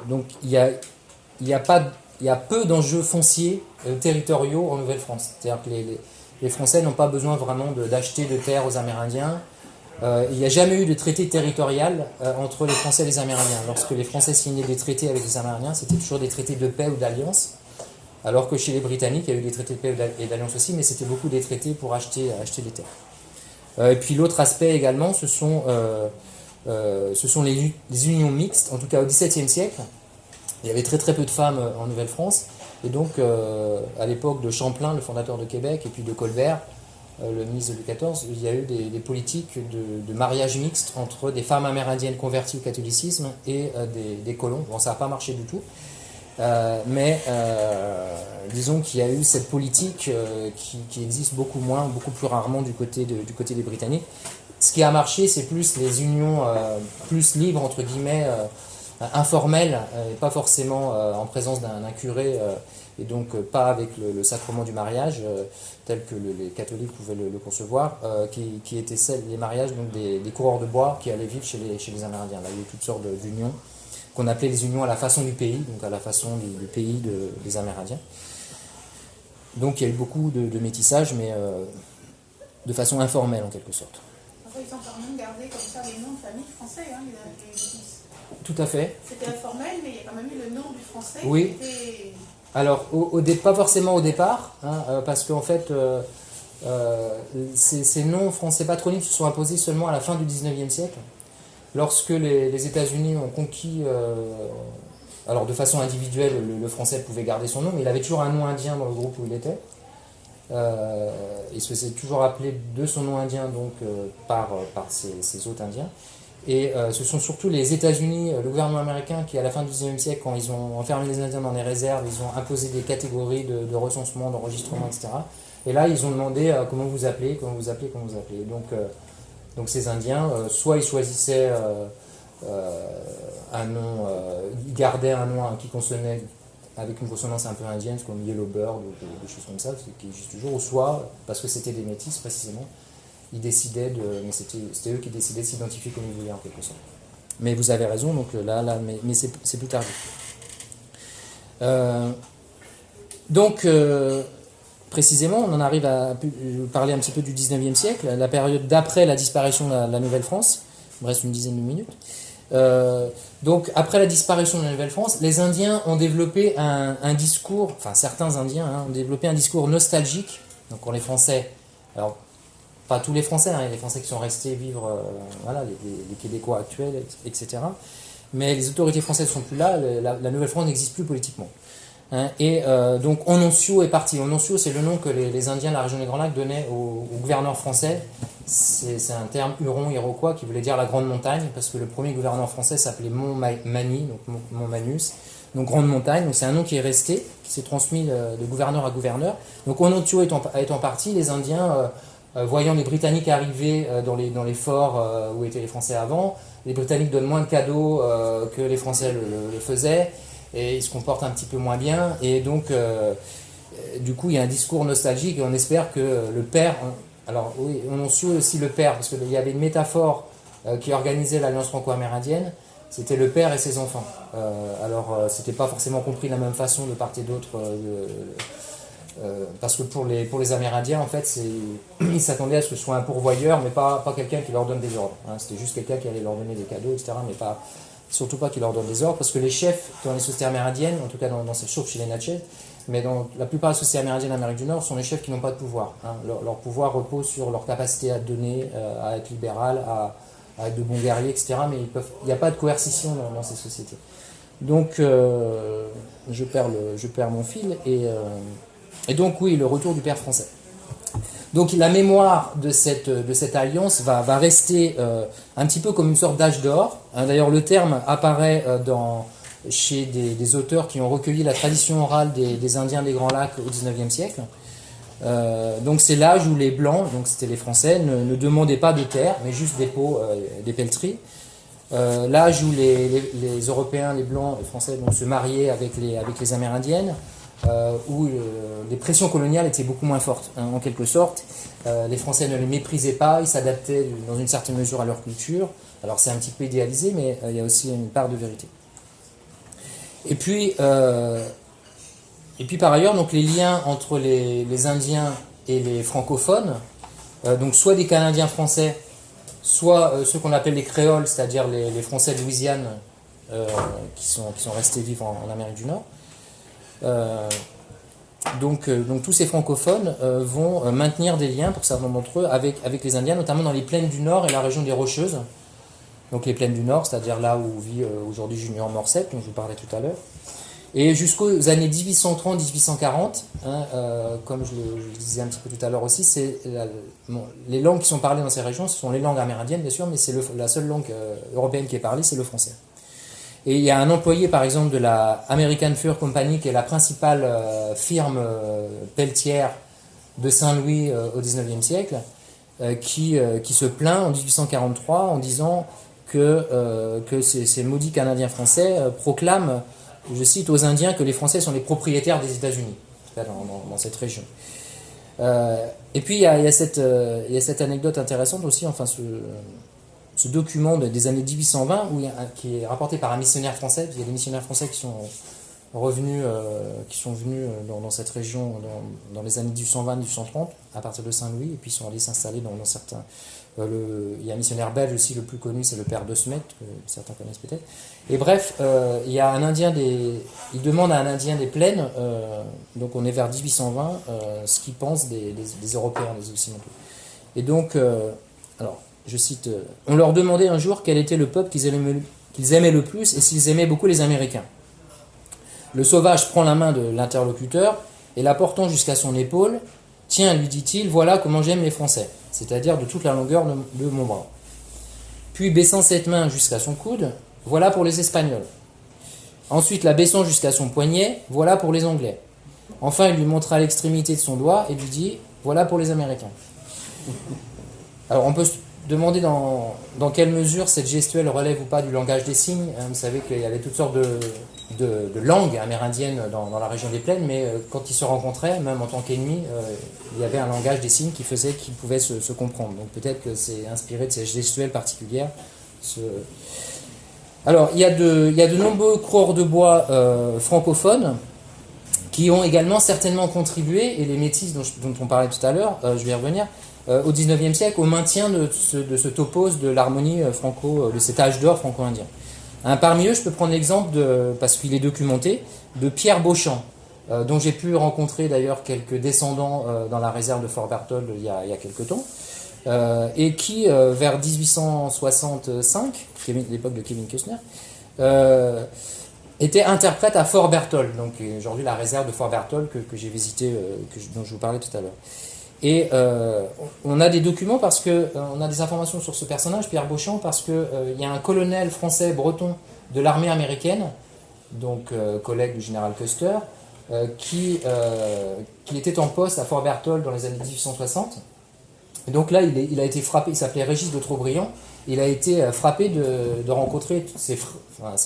donc il y a peu d'enjeux fonciers territoriaux en Nouvelle-France. C'est-à-dire que les Français n'ont pas besoin vraiment d'acheter de terres aux Amérindiens. Il n'y a jamais eu de traité territorial entre les Français et les Amérindiens. Lorsque les Français signaient des traités avec les Amérindiens, c'était toujours des traités de paix ou d'alliance. Alors que chez les Britanniques, il y a eu des traités de paix et d'alliance aussi, mais c'était beaucoup des traités pour acheter des terres. Et puis l'autre aspect également, ce sont les unions mixtes. En tout cas au XVIIe siècle, il y avait très très peu de femmes en Nouvelle-France. Et donc à l'époque de Champlain, le fondateur de Québec, et puis de Colbert, le ministre de Louis XIV, il y a eu des politiques de mariage mixte entre des femmes amérindiennes converties au catholicisme et des colons. Bon, ça n'a pas marché du tout. Mais disons qu'il y a eu cette politique qui existe beaucoup plus rarement du côté des Britanniques. Ce qui a marché, c'est plus les unions plus libres, entre guillemets, informelles, et pas forcément en présence d'un curé, et donc pas avec le sacrement du mariage, tel que les catholiques pouvaient le concevoir, qui étaient les mariages donc des coureurs de bois qui allaient vivre chez les Amérindiens. Là, il y a eu toutes sortes d'unions qu'on appelait les unions à la façon du pays, donc à la façon du pays des Amérindiens. Donc il y a eu beaucoup de métissage, mais de façon informelle en quelque sorte.
Enfin, ils ont quand même gardé comme ça les noms de famille français, hein, les fils.
Tout à fait.
C'était informel, mais il y a quand même eu le nom du français.
Oui.
Qui était...
Alors, pas forcément au départ, hein, parce qu'en fait, ces noms français patronymes se sont imposés seulement à la fin du XIXe siècle. Lorsque les États-Unis ont conquis, alors de façon individuelle, le français pouvait garder son nom, mais il avait toujours un nom indien dans le groupe où il était. Il se faisait toujours appeler de son nom indien donc, par ses hôtes indiens. Et ce sont surtout les États-Unis, le gouvernement américain, qui à la fin du XIXe siècle, quand ils ont enfermé les Indiens dans des réserves, ils ont imposé des catégories de recensement, d'enregistrement, etc. Et là, ils ont demandé comment vous appelez. Donc ces Indiens, soit ils choisissaient un nom, ils gardaient un nom qui consonnait avec une consonance un peu indienne, comme Yellowbird ou des choses comme ça, qui existent toujours, ou soit, parce que c'était des métis précisément, ils décidaient mais c'était eux qui décidaient de s'identifier comme ils voulaient en quelque sorte. Mais vous avez raison, donc mais c'est plus tardif. Précisément, on en arrive à parler un petit peu du 19e siècle, la période d'après la disparition de la Nouvelle-France. Il me reste une dizaine de minutes. Donc, après la disparition de la Nouvelle-France, les Indiens ont développé un discours, enfin certains Indiens ont développé un discours nostalgique. Donc, quand les Français, alors pas tous les Français, les Français qui sont restés vivre, les Québécois actuels, etc. Mais les autorités françaises ne sont plus là, la Nouvelle-France n'existe plus politiquement. Donc Ononcio est parti. Ononcio, c'est le nom que les Indiens de la région des Grands Lacs donnaient au gouverneur français. C'est un terme huron-iroquois qui voulait dire la grande montagne, parce que le premier gouverneur français s'appelait Mont-Mani, donc Mont-Manus, donc grande montagne. Donc c'est un nom qui est resté, qui s'est transmis de gouverneur à gouverneur. Donc Ononcio étant parti, les Indiens, voyant les Britanniques arriver dans les forts où étaient les Français avant, les Britanniques donnent moins de cadeaux que les Français le faisaient. Et ils se comportent un petit peu moins bien, et donc du coup il y a un discours nostalgique, et on espère que le père, alors oui, on suit aussi le père, parce qu'il y avait une métaphore qui organisait l'Alliance franco-amérindienne, c'était le père et ses enfants. Alors c'était pas forcément compris de la même façon de part et d'autre, parce que pour les Amérindiens, en fait, ils s'attendaient à ce que ce soit un pourvoyeur, mais pas quelqu'un qui leur donne des ordres. C'était juste quelqu'un qui allait leur donner des cadeaux, etc., mais surtout pas qu'ils leur donnent des ordres, parce que les chefs dans les sociétés amérindiennes, en tout cas sauf chez les Natchez, mais dans la plupart des sociétés amérindiennes d'Amérique du Nord, sont les chefs qui n'ont pas de pouvoir. Leur pouvoir repose sur leur capacité à donner, à être libéral, à être de bons guerriers, etc. Mais il n'y a pas de coercition dans ces sociétés. Donc je perds mon fil, et donc oui, le retour du père français. Donc la mémoire de cette alliance va rester un petit peu comme une sorte d'âge d'or. D'ailleurs, le terme apparaît chez des auteurs qui ont recueilli la tradition orale des Indiens des Grands Lacs au XIXe siècle. Donc c'est l'âge où les Blancs, donc c'était les Français, ne demandaient pas de terre, mais juste des pots, des pelleteries. L'âge où les Européens, les Blancs, les Français se mariaient avec les Amérindiennes, où les pressions coloniales étaient beaucoup moins fortes, hein, en quelque sorte. Les Français ne les méprisaient pas, ils s'adaptaient dans une certaine mesure à leur culture. Alors c'est un petit peu idéalisé, mais il y a aussi une part de vérité. Et puis par ailleurs, donc, les liens entre les Indiens et les francophones, donc soit des Canadiens français, soit ceux qu'on appelle les créoles, c'est-à-dire les Français de Louisiane qui sont restés vivre en Amérique du Nord. Donc tous ces francophones vont maintenir des liens, pour certains d'entre eux, avec les Indiens, notamment dans les plaines du Nord et la région des Rocheuses. Donc les plaines du Nord, c'est-à-dire là où vit aujourd'hui Junior Morcep, dont je vous parlais tout à l'heure. Et jusqu'aux années 1830-1840, hein, comme je le disais un petit peu tout à l'heure aussi, les langues qui sont parlées dans ces régions, ce sont les langues amérindiennes bien sûr, mais c'est la seule langue européenne qui est parlée, c'est le français. Et il y a un employé par exemple de la American Fur Company, qui est la principale firme pelletière de Saint-Louis au XIXe siècle, qui se plaint en 1843 en disant que ces maudits Canadiens français proclament, je cite, aux Indiens que les Français sont les propriétaires des États-Unis, dans cette région. Et puis il y a cette anecdote intéressante aussi, enfin ce document des années 1820 qui est rapporté par un missionnaire français. Il y a des missionnaires français qui sont venus dans cette région dans les années 1820-1830 à partir de Saint-Louis, et puis ils sont allés s'installer dans certains. Il y a un missionnaire belge aussi, le plus connu, c'est le père de Smet, que certains connaissent peut-être. Et bref, il y a un Indien il demande à un Indien des plaines, donc on est vers 1820, ce qu'il pense des Européens, des Occidentaux. Et donc, alors, je cite, on leur demandait un jour quel était le peuple qu'ils aimaient le plus et s'ils aimaient beaucoup les Américains. Le sauvage prend la main de l'interlocuteur et la portant jusqu'à son épaule, tiens, lui dit-il, voilà comment j'aime les Français, c'est-à-dire de toute la longueur de mon bras. Puis baissant cette main jusqu'à son coude, voilà pour les Espagnols. Ensuite la baissant jusqu'à son poignet, voilà pour les Anglais. Enfin il lui montra l'extrémité de son doigt et lui dit, voilà pour les Américains. Alors on peut se demander dans quelle mesure cette gestuelle relève ou pas du langage des signes. Vous savez qu'il y avait toutes sortes de langues amérindiennes dans la région des plaines, mais quand ils se rencontraient, même en tant qu'ennemis, il y avait un langage des signes qui faisait qu'ils pouvaient se comprendre. Donc peut-être que c'est inspiré de ces gestuelles particulières. Alors, il y a de nombreux coureurs de bois francophones qui ont également certainement contribué, et les métis dont on parlait tout à l'heure, je vais y revenir, au XIXe siècle, au maintien de ce topos de l'harmonie de cet âge d'or franco-indien. Parmi eux, je peux prendre l'exemple, parce qu'il est documenté, de Pierre Beauchamp, dont j'ai pu rencontrer d'ailleurs quelques descendants dans la réserve de Fort Berthold il y a quelques temps, et qui, vers 1865, l'époque de Kevin Costner, était interprète à Fort Berthold, donc aujourd'hui la réserve de Fort Berthold que j'ai visité, dont je vous parlais tout à l'heure. Et on a des documents on a des informations sur ce personnage, Pierre Beauchamp, parce qu'il y a un colonel français breton de l'armée américaine, donc collègue du général Custer, qui était en poste à Fort Berthold dans les années 1860. Et donc là, il a été frappé, il s'appelait Régis de Trobriand, il a été frappé de rencontrer c'est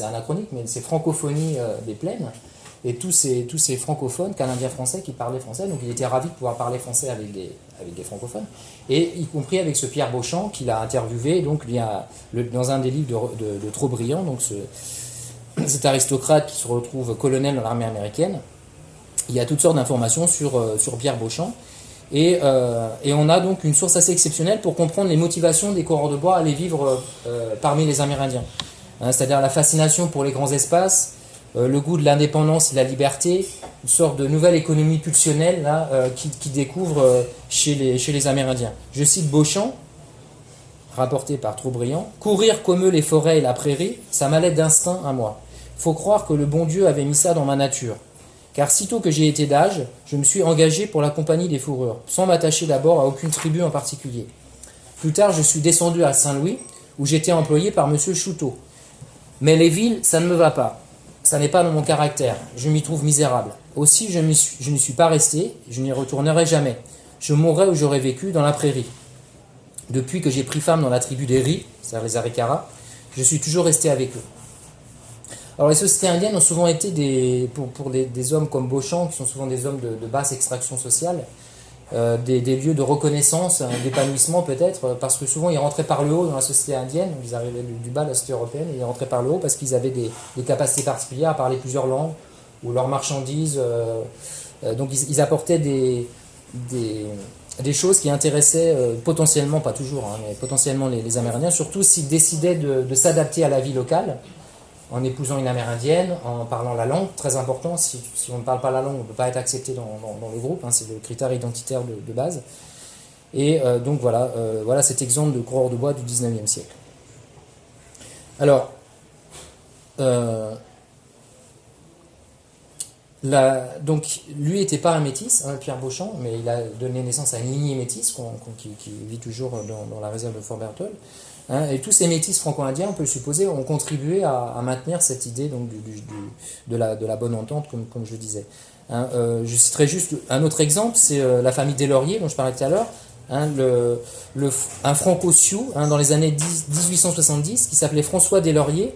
anachronique, mais ces francophonies des plaines, et tous ces francophones, canadiens français, qui parlaient français. Donc il était ravi de pouvoir parler français avec des francophones, et y compris avec ce Pierre Beauchamp qu'il a interviewé. Donc il y a dans un des livres de Trobriand, donc cet aristocrate qui se retrouve colonel dans l'armée américaine, il y a toutes sortes d'informations sur Pierre Beauchamp. Et on a donc une source assez exceptionnelle pour comprendre les motivations des coureurs de bois à aller vivre parmi les Amérindiens. C'est-à-dire la fascination pour les grands espaces, le goût de l'indépendance et de la liberté, une sorte de nouvelle économie pulsionnelle là, qui découvre chez les Amérindiens. Je cite Beauchamp, rapporté par Trobriand, « Courir comme eux les forêts et la prairie, ça m'allait d'instinct à moi. Faut croire que le bon Dieu avait mis ça dans ma nature. car sitôt que j'ai été d'âge, je me suis engagé pour la compagnie des fourrures, sans m'attacher d'abord à aucune tribu en particulier. Plus tard, je suis descendu à Saint-Louis, où j'étais employé par M. Chouteau. Mais les villes, ça ne me va pas. Ça n'est pas dans mon caractère. Je m'y trouve misérable. Aussi, je n'y suis pas resté, je n'y retournerai jamais. Je mourrai où j'aurais vécu, dans la prairie. Depuis que j'ai pris femme dans la tribu des Ris, c'est-à-dire les Arikara, je suis toujours resté avec eux. Alors les sociétés indiennes ont souvent été pour des hommes comme Beauchamp, qui sont souvent des hommes de basse extraction sociale, des lieux de reconnaissance, d'épanouissement peut-être, parce que souvent ils rentraient par le haut dans la société indienne, ils arrivaient du bas de la société européenne, et ils rentraient par le haut parce qu'ils avaient des capacités particulières à parler plusieurs langues, ou leurs marchandises, donc ils apportaient des choses qui intéressaient potentiellement, pas toujours, mais potentiellement les Amérindiens, surtout s'ils décidaient de s'adapter à la vie locale, en épousant une amérindienne, en parlant la langue, très important, si on ne parle pas la langue, on ne peut pas être accepté dans le groupe, c'est le critère identitaire de base. Et donc voilà cet exemple de coureur de bois du 19e siècle. Alors, donc lui n'était pas un métis, Pierre Beauchamp, mais il a donné naissance à une lignée métisse qui vit toujours dans la réserve de Fort Berthold. Et tous ces métis franco-indiens, on peut le supposer, ont contribué à maintenir cette idée donc, de la bonne entente, comme je disais. Je citerai juste un autre exemple, c'est la famille Deslauriers, dont je parlais tout à l'heure, un franco-sioux dans les années 1870, qui s'appelait François Deslauriers,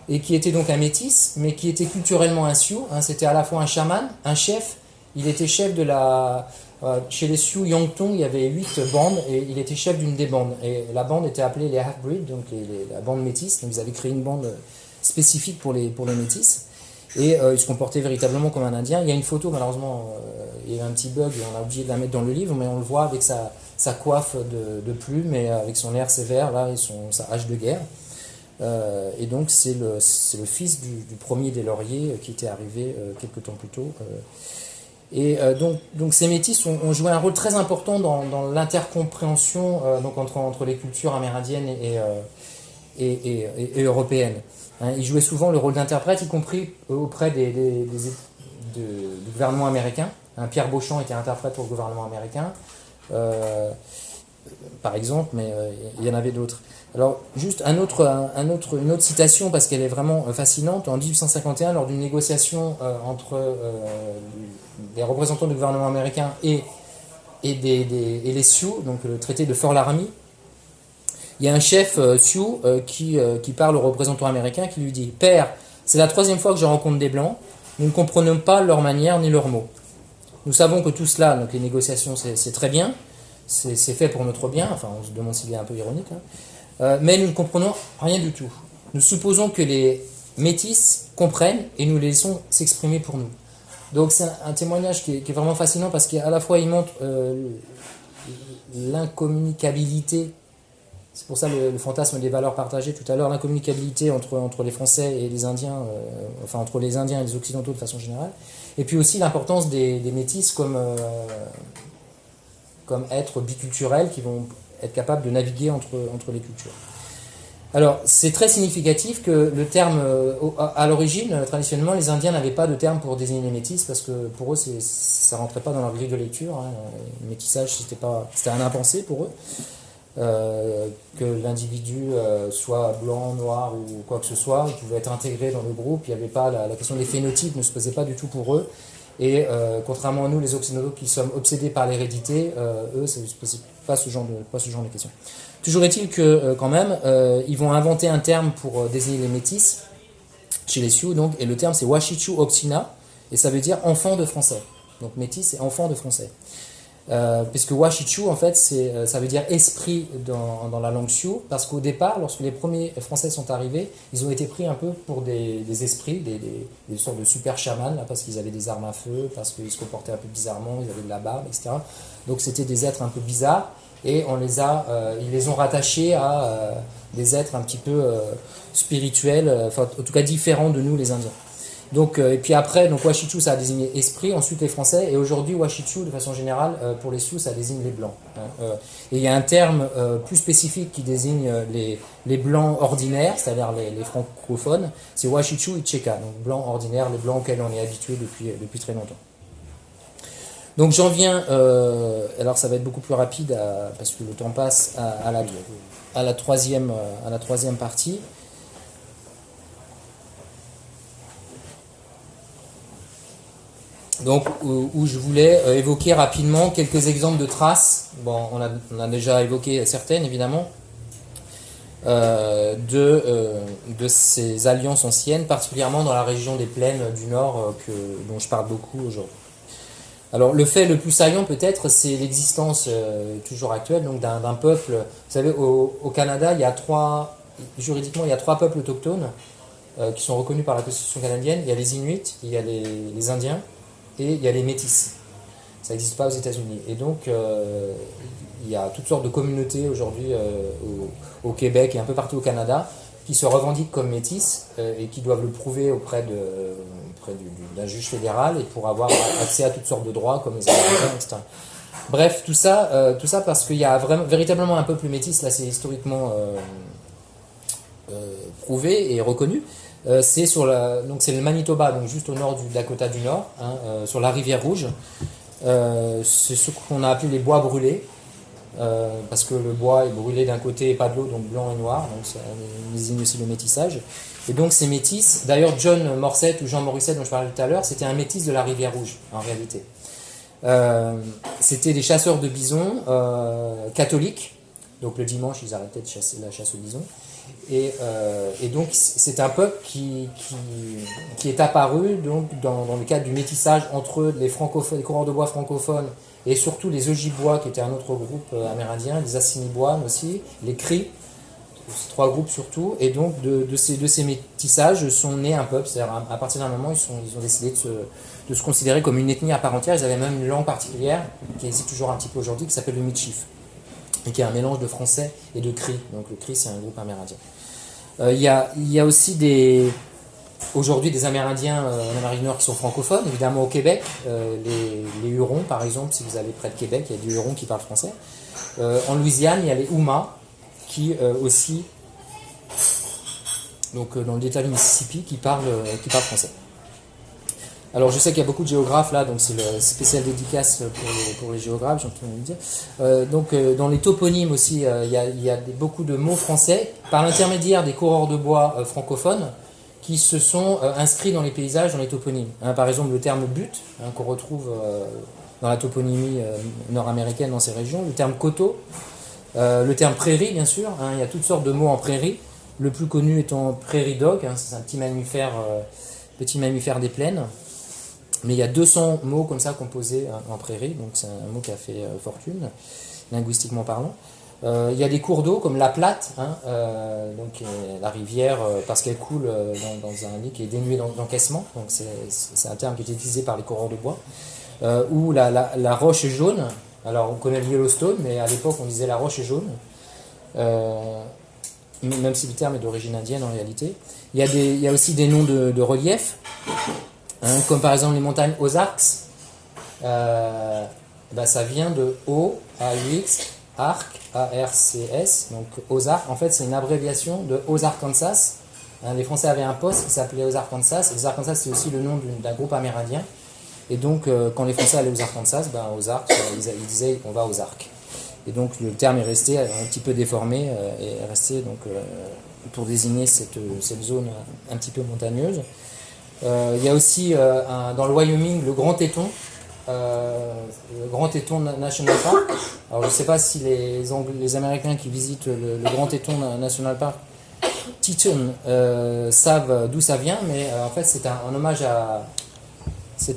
et qui était donc un métis, mais qui était culturellement un sioux. C'était à la fois un chaman, un chef, il était chef de la... Chez les Sioux Yangtong, il y avait 8 bandes et il était chef d'une des bandes. Et la bande était appelée les Half-Breed, donc la bande métisse. Donc ils avaient créé une bande spécifique pour les métis. Et il se comportait véritablement comme un Indien. Il y a une photo, malheureusement, il y a eu un petit bug et on a oublié de la mettre dans le livre, mais on le voit avec sa coiffe de plumes et avec son air sévère là, et sa hache de guerre. Et donc c'est le fils du premier des Lauriers qui était arrivé quelques temps plus tôt. Et donc ces métis ont joué un rôle très important dans l'intercompréhension donc entre les cultures amérindiennes et européennes. Ils jouaient souvent le rôle d'interprète, y compris auprès du gouvernement américain. Pierre Beauchamp était interprète pour le gouvernement américain, par exemple, mais il y en avait d'autres. Alors, juste une autre citation, parce qu'elle est vraiment fascinante. En 1851, lors d'une négociation entre des représentants du gouvernement américain et les Sioux, donc le traité de Fort Laramie, il y a un chef Sioux qui parle au représentant américain, qui lui dit « Père, c'est la 3e fois que je rencontre des Blancs, nous ne comprenons pas leurs manières ni leurs mots. Nous savons que tout cela, donc les négociations, c'est très bien, c'est fait pour notre bien, enfin on se demande s'il est un peu ironique, mais nous ne comprenons rien du tout. Nous supposons que les métis comprennent et nous les laissons s'exprimer pour nous. » Donc c'est un témoignage qui est vraiment fascinant parce qu'à la fois il montre l'incommunicabilité, c'est pour ça le fantasme des valeurs partagées tout à l'heure, l'incommunicabilité entre les Français et les Indiens, enfin entre les Indiens et les Occidentaux de façon générale, et puis aussi l'importance des métis comme êtres biculturels qui vont être capables de naviguer entre les cultures. Alors, c'est très significatif que le terme, à l'origine, traditionnellement, les Indiens n'avaient pas de terme pour désigner les métis parce que pour eux, ça ne rentrait pas dans leur grille de lecture. Le métissage, c'était un impensé pour eux. Que l'individu soit blanc, noir ou quoi que ce soit, il pouvait être intégré dans le groupe. Il n'y avait pas la question des phénotypes ne se posait pas du tout pour eux. Et contrairement à nous, les Occidentaux qui sommes obsédés par l'hérédité, eux, ça ne se pose pas ce genre de questions. Toujours est-il que, quand même, ils vont inventer un terme pour désigner les métis, chez les Sioux, donc, et le terme c'est Washichu Oksina, et ça veut dire enfant de français. Donc métis, c'est enfant de français. Puisque Washichu, en fait, ça veut dire esprit dans la langue Sioux, parce qu'au départ, lorsque les premiers Français sont arrivés, ils ont été pris un peu pour des esprits, des sortes de super chamans, là, parce qu'ils avaient des armes à feu, parce qu'ils se comportaient un peu bizarrement, ils avaient de la barbe, etc. Donc c'était des êtres un peu bizarres, et ils les ont rattachés à des êtres un petit peu spirituels, enfin en tout cas différents de nous les Indiens. Donc, et puis après, donc Washichu, ça a désigné esprit, ensuite les Français, et aujourd'hui, Washichu, de façon générale, pour les Sioux, ça désigne les Blancs. Et il y a un terme plus spécifique qui désigne les Blancs ordinaires, c'est-à-dire les francophones, c'est Washichu Icheka, donc Blancs ordinaires, les Blancs auxquels on est habitué depuis très longtemps. Donc j'en viens, alors ça va être beaucoup plus rapide parce que le temps passe à la troisième partie. Donc, où je voulais évoquer rapidement quelques exemples de traces. Bon, on a déjà évoqué certaines, évidemment, de ces alliances anciennes, particulièrement dans la région des plaines du Nord, dont je parle beaucoup aujourd'hui. Alors, le fait le plus saillant, peut-être, c'est l'existence toujours actuelle donc d'un peuple. Vous savez, au Canada, juridiquement, il y a 3 peuples autochtones qui sont reconnus par la Constitution canadienne. Il y a les Inuits, il y a les Indiens, et il y a les métis. Ça n'existe pas aux États-Unis. Et donc, il y a toutes sortes de communautés aujourd'hui au Québec et un peu partout au Canada qui se revendiquent comme métis et qui doivent le prouver auprès d'un juge fédéral et pour avoir accès à toutes sortes de droits comme les Américains, etc. Bref, tout ça parce qu'il y a véritablement un peuple métis, là c'est historiquement prouvé et reconnu. C'est c'est le Manitoba, donc juste au nord du Dakota du Nord, sur la rivière Rouge. C'est ce qu'on a appelé les bois brûlés, parce que le bois est brûlé d'un côté et pas de l'autre, donc blanc et noir, donc ça désigne aussi le métissage. Et donc ces métis, d'ailleurs John Morissette ou Jean Morissette dont je parlais tout à l'heure, c'était un métis de la rivière Rouge en réalité. C'était des chasseurs de bisons catholiques, donc le dimanche ils arrêtaient de chasser la chasse aux bisons. Et donc c'est un peuple qui est apparu donc, dans le cadre du métissage entre les coureurs de bois francophones et surtout les Ojibwa qui étaient un autre groupe amérindien, les Assiniboines aussi, les Cris, ces 3 groupes surtout, et donc de ces métissages sont nés un peuple, c'est-à-dire à partir d'un moment ils ont décidé de se considérer comme une ethnie à part entière. Ils avaient même une langue particulière qui existe toujours un petit peu aujourd'hui qui s'appelle le Michif, et qui est un mélange de français et de Cri. Donc le Cri c'est un groupe amérindien. Il y a aussi aujourd'hui des Amérindiens en Amérique du Nord qui sont francophones, évidemment au Québec, les Hurons par exemple, si vous allez près de Québec, il y a des Hurons qui parlent français. En Louisiane, il y a les Houmas qui aussi, donc dans le delta du Mississippi, qui parlent français. Alors je sais qu'il y a beaucoup de géographes là, donc c'est le spécial dédicace pour les géographes, j'ai entendu le dire. Donc dans les toponymes aussi, il y a beaucoup de mots français par l'intermédiaire des coureurs de bois francophones qui se sont inscrits dans les paysages, dans les toponymes. Par exemple le terme butte, qu'on retrouve dans la toponymie nord-américaine dans ces régions, le terme coteau, le terme prairie bien sûr, il y a toutes sortes de mots en prairie, le plus connu étant prairie dog, c'est un petit mammifère des plaines. Mais il y a 200 mots comme ça composés en prairie, donc c'est un mot qui a fait fortune, linguistiquement parlant. Il y a des cours d'eau comme la Platte, donc la rivière, parce qu'elle coule dans un lit qui est dénué d'encaissement, donc c'est un terme qui est utilisé par les coureurs de bois. Ou la roche jaune, alors on connaît le Yellowstone, mais à l'époque on disait la roche jaune, même si le terme est d'origine indienne en réalité. Il y a aussi des noms de reliefs. Comme par exemple les montagnes Ozarks, ça vient de O-A-U-X, Arc, A-R-C-S, donc Ozark, en fait c'est une abréviation de Ozark, Kansas. Les Français avaient un poste qui s'appelait Ozark, Kansas, Ozark, Kansas c'est aussi le nom d'un groupe amérindien, et donc quand les Français allaient aux Ozark, Kansas, Ozark, ils disaient on va aux Arcs. Et donc le terme est resté un petit peu déformé, et est resté donc, pour désigner cette zone un petit peu montagneuse. Il y a aussi dans le Wyoming le Grand Teton, National Park. Alors je ne sais pas si les Américains qui visitent le Grand Teton National Park Teton savent d'où ça vient, mais en fait c'est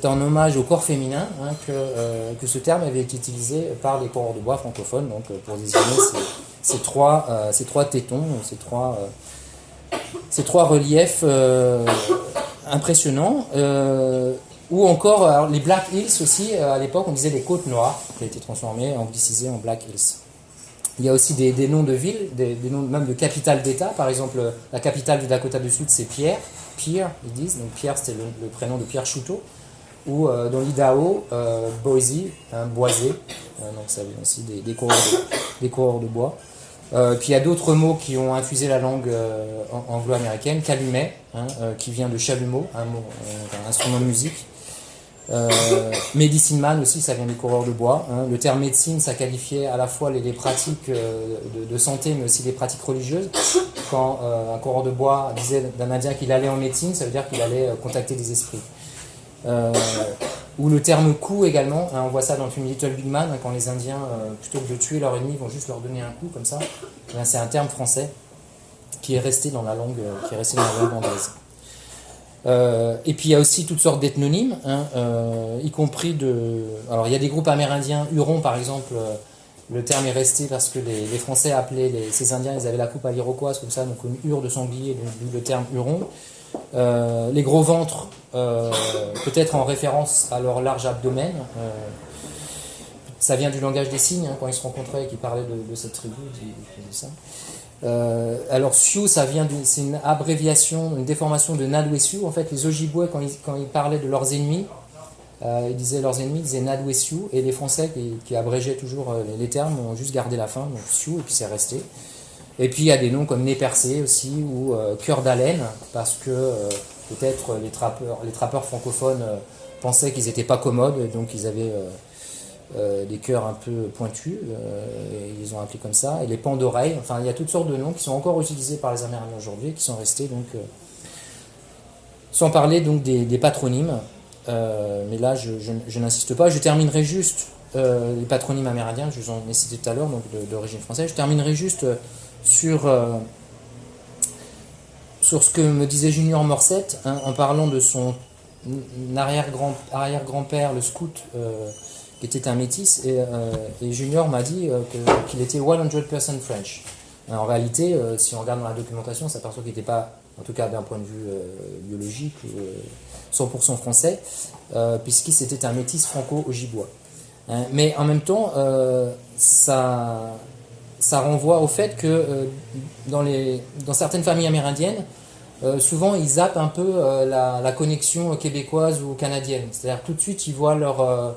un hommage au corps féminin que ce terme avait été utilisé par les coureurs de bois francophones, donc pour désigner ces trois tétons, ces trois reliefs impressionnants. Ou encore alors, les Black Hills aussi, à l'époque on disait les côtes noires, qui a été transformé, anglicisé en Black Hills. Il y a aussi des noms de villes, des noms même de capitales d'État. Par exemple, la capitale du Dakota du Sud, c'est Pierre, ils disent. Donc Pierre, c'était le prénom de Pierre Chouteau. Ou dans l'Idaho, Boise, Boisé. Donc ça vient aussi des coureurs de bois. Puis il y a d'autres mots qui ont infusé la langue anglo-américaine. Calumet, qui vient de chalumeau, un instrument de musique. Medicine man aussi, ça vient des coureurs de bois. Le terme médecine, ça qualifiait à la fois les pratiques de santé, mais aussi les pratiques religieuses. Quand un coureur de bois disait d'un Indien qu'il allait en médecine, ça veut dire qu'il allait contacter des esprits. Ou le terme coup également, on voit ça dans le film Little Big Man, quand les Indiens, plutôt que de tuer leur ennemi, vont juste leur donner un coup comme ça. C'est un terme français qui est resté dans la langue, anglaise. Et puis il y a aussi toutes sortes d'ethnonymes, y compris alors il y a des groupes amérindiens, Hurons par exemple, le terme est resté parce que les Français appelaient ces Indiens, ils avaient la coupe à l'iroquoise comme ça, donc une hure de sanglier, d'où le terme Huron. Les gros ventres, peut-être en référence à leur large abdomen. Ça vient du langage des signes, quand ils se rencontraient et qu'ils parlaient de cette tribu, ils disaient ça. Alors Sioux, c'est une abréviation, une déformation de Nadwe-Sioux. En fait, les Ojibwés, quand ils parlaient de leurs ennemis, ils disaient Nadwe-Sioux, et les Français qui abrégeaient toujours les termes ont juste gardé la fin, donc Sioux, et puis c'est resté. Et puis il y a des noms comme Nez percé aussi, ou Cœur d'haleine, parce que peut-être les trappeurs francophones pensaient qu'ils n'étaient pas commodes, et donc ils avaient des cœurs un peu pointus, et ils les ont appelés comme ça. Et les pans d'oreilles, enfin il y a toutes sortes de noms qui sont encore utilisés par les Amérindiens aujourd'hui, qui sont restés donc. Sans parler donc des patronymes, mais là je n'insiste pas. Je terminerai juste les patronymes amérindiens, je vous en ai cité tout à l'heure, donc d'origine française. Je terminerai juste sur ce que me disait Junior Morset, en parlant de son arrière-grand-père, le scout, qui était un métis, et Junior m'a dit qu'il était 100% French. En réalité, si on regarde dans la documentation, on s'aperçoit qu'il n'était pas, en tout cas d'un point de vue biologique, 100% français, puisqu'il était un métis franco-ojibwa. Mais en même temps, ça renvoie au fait que dans certaines familles amérindiennes, souvent ils zappent un peu la connexion québécoise ou canadienne. C'est-à-dire tout de suite ils voient leur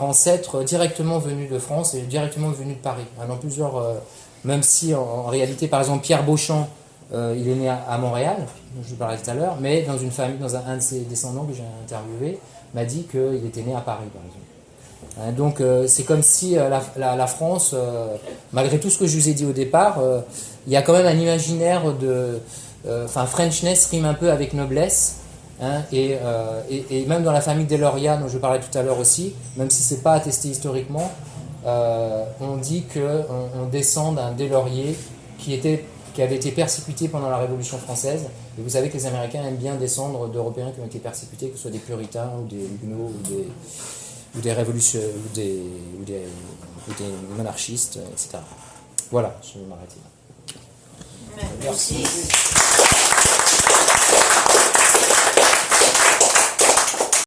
ancêtre directement venu de France et directement venu de Paris. Dans plusieurs, même si en réalité, par exemple, Pierre Beauchamp, il est né à Montréal, dont je vous parlais tout à l'heure, mais dans une famille, un de ses descendants que j'ai interviewé m'a dit qu'il était né à Paris, par exemple. Donc c'est comme si la France, malgré tout ce que je vous ai dit au départ, il y a quand même un imaginaire Frenchness rime un peu avec noblesse, et même dans la famille des Lauria, dont je parlais tout à l'heure aussi, même si c'est pas attesté historiquement, on dit qu'on descend d'un Deslauriers qui avait été persécuté pendant la Révolution française. Et vous savez que les Américains aiment bien descendre d'Européens qui ont été persécutés, que ce soit des puritains ou des huguenots ou des révolutionnaires ou des monarchistes, etc. Voilà, je vais m'arrêter là.
Merci.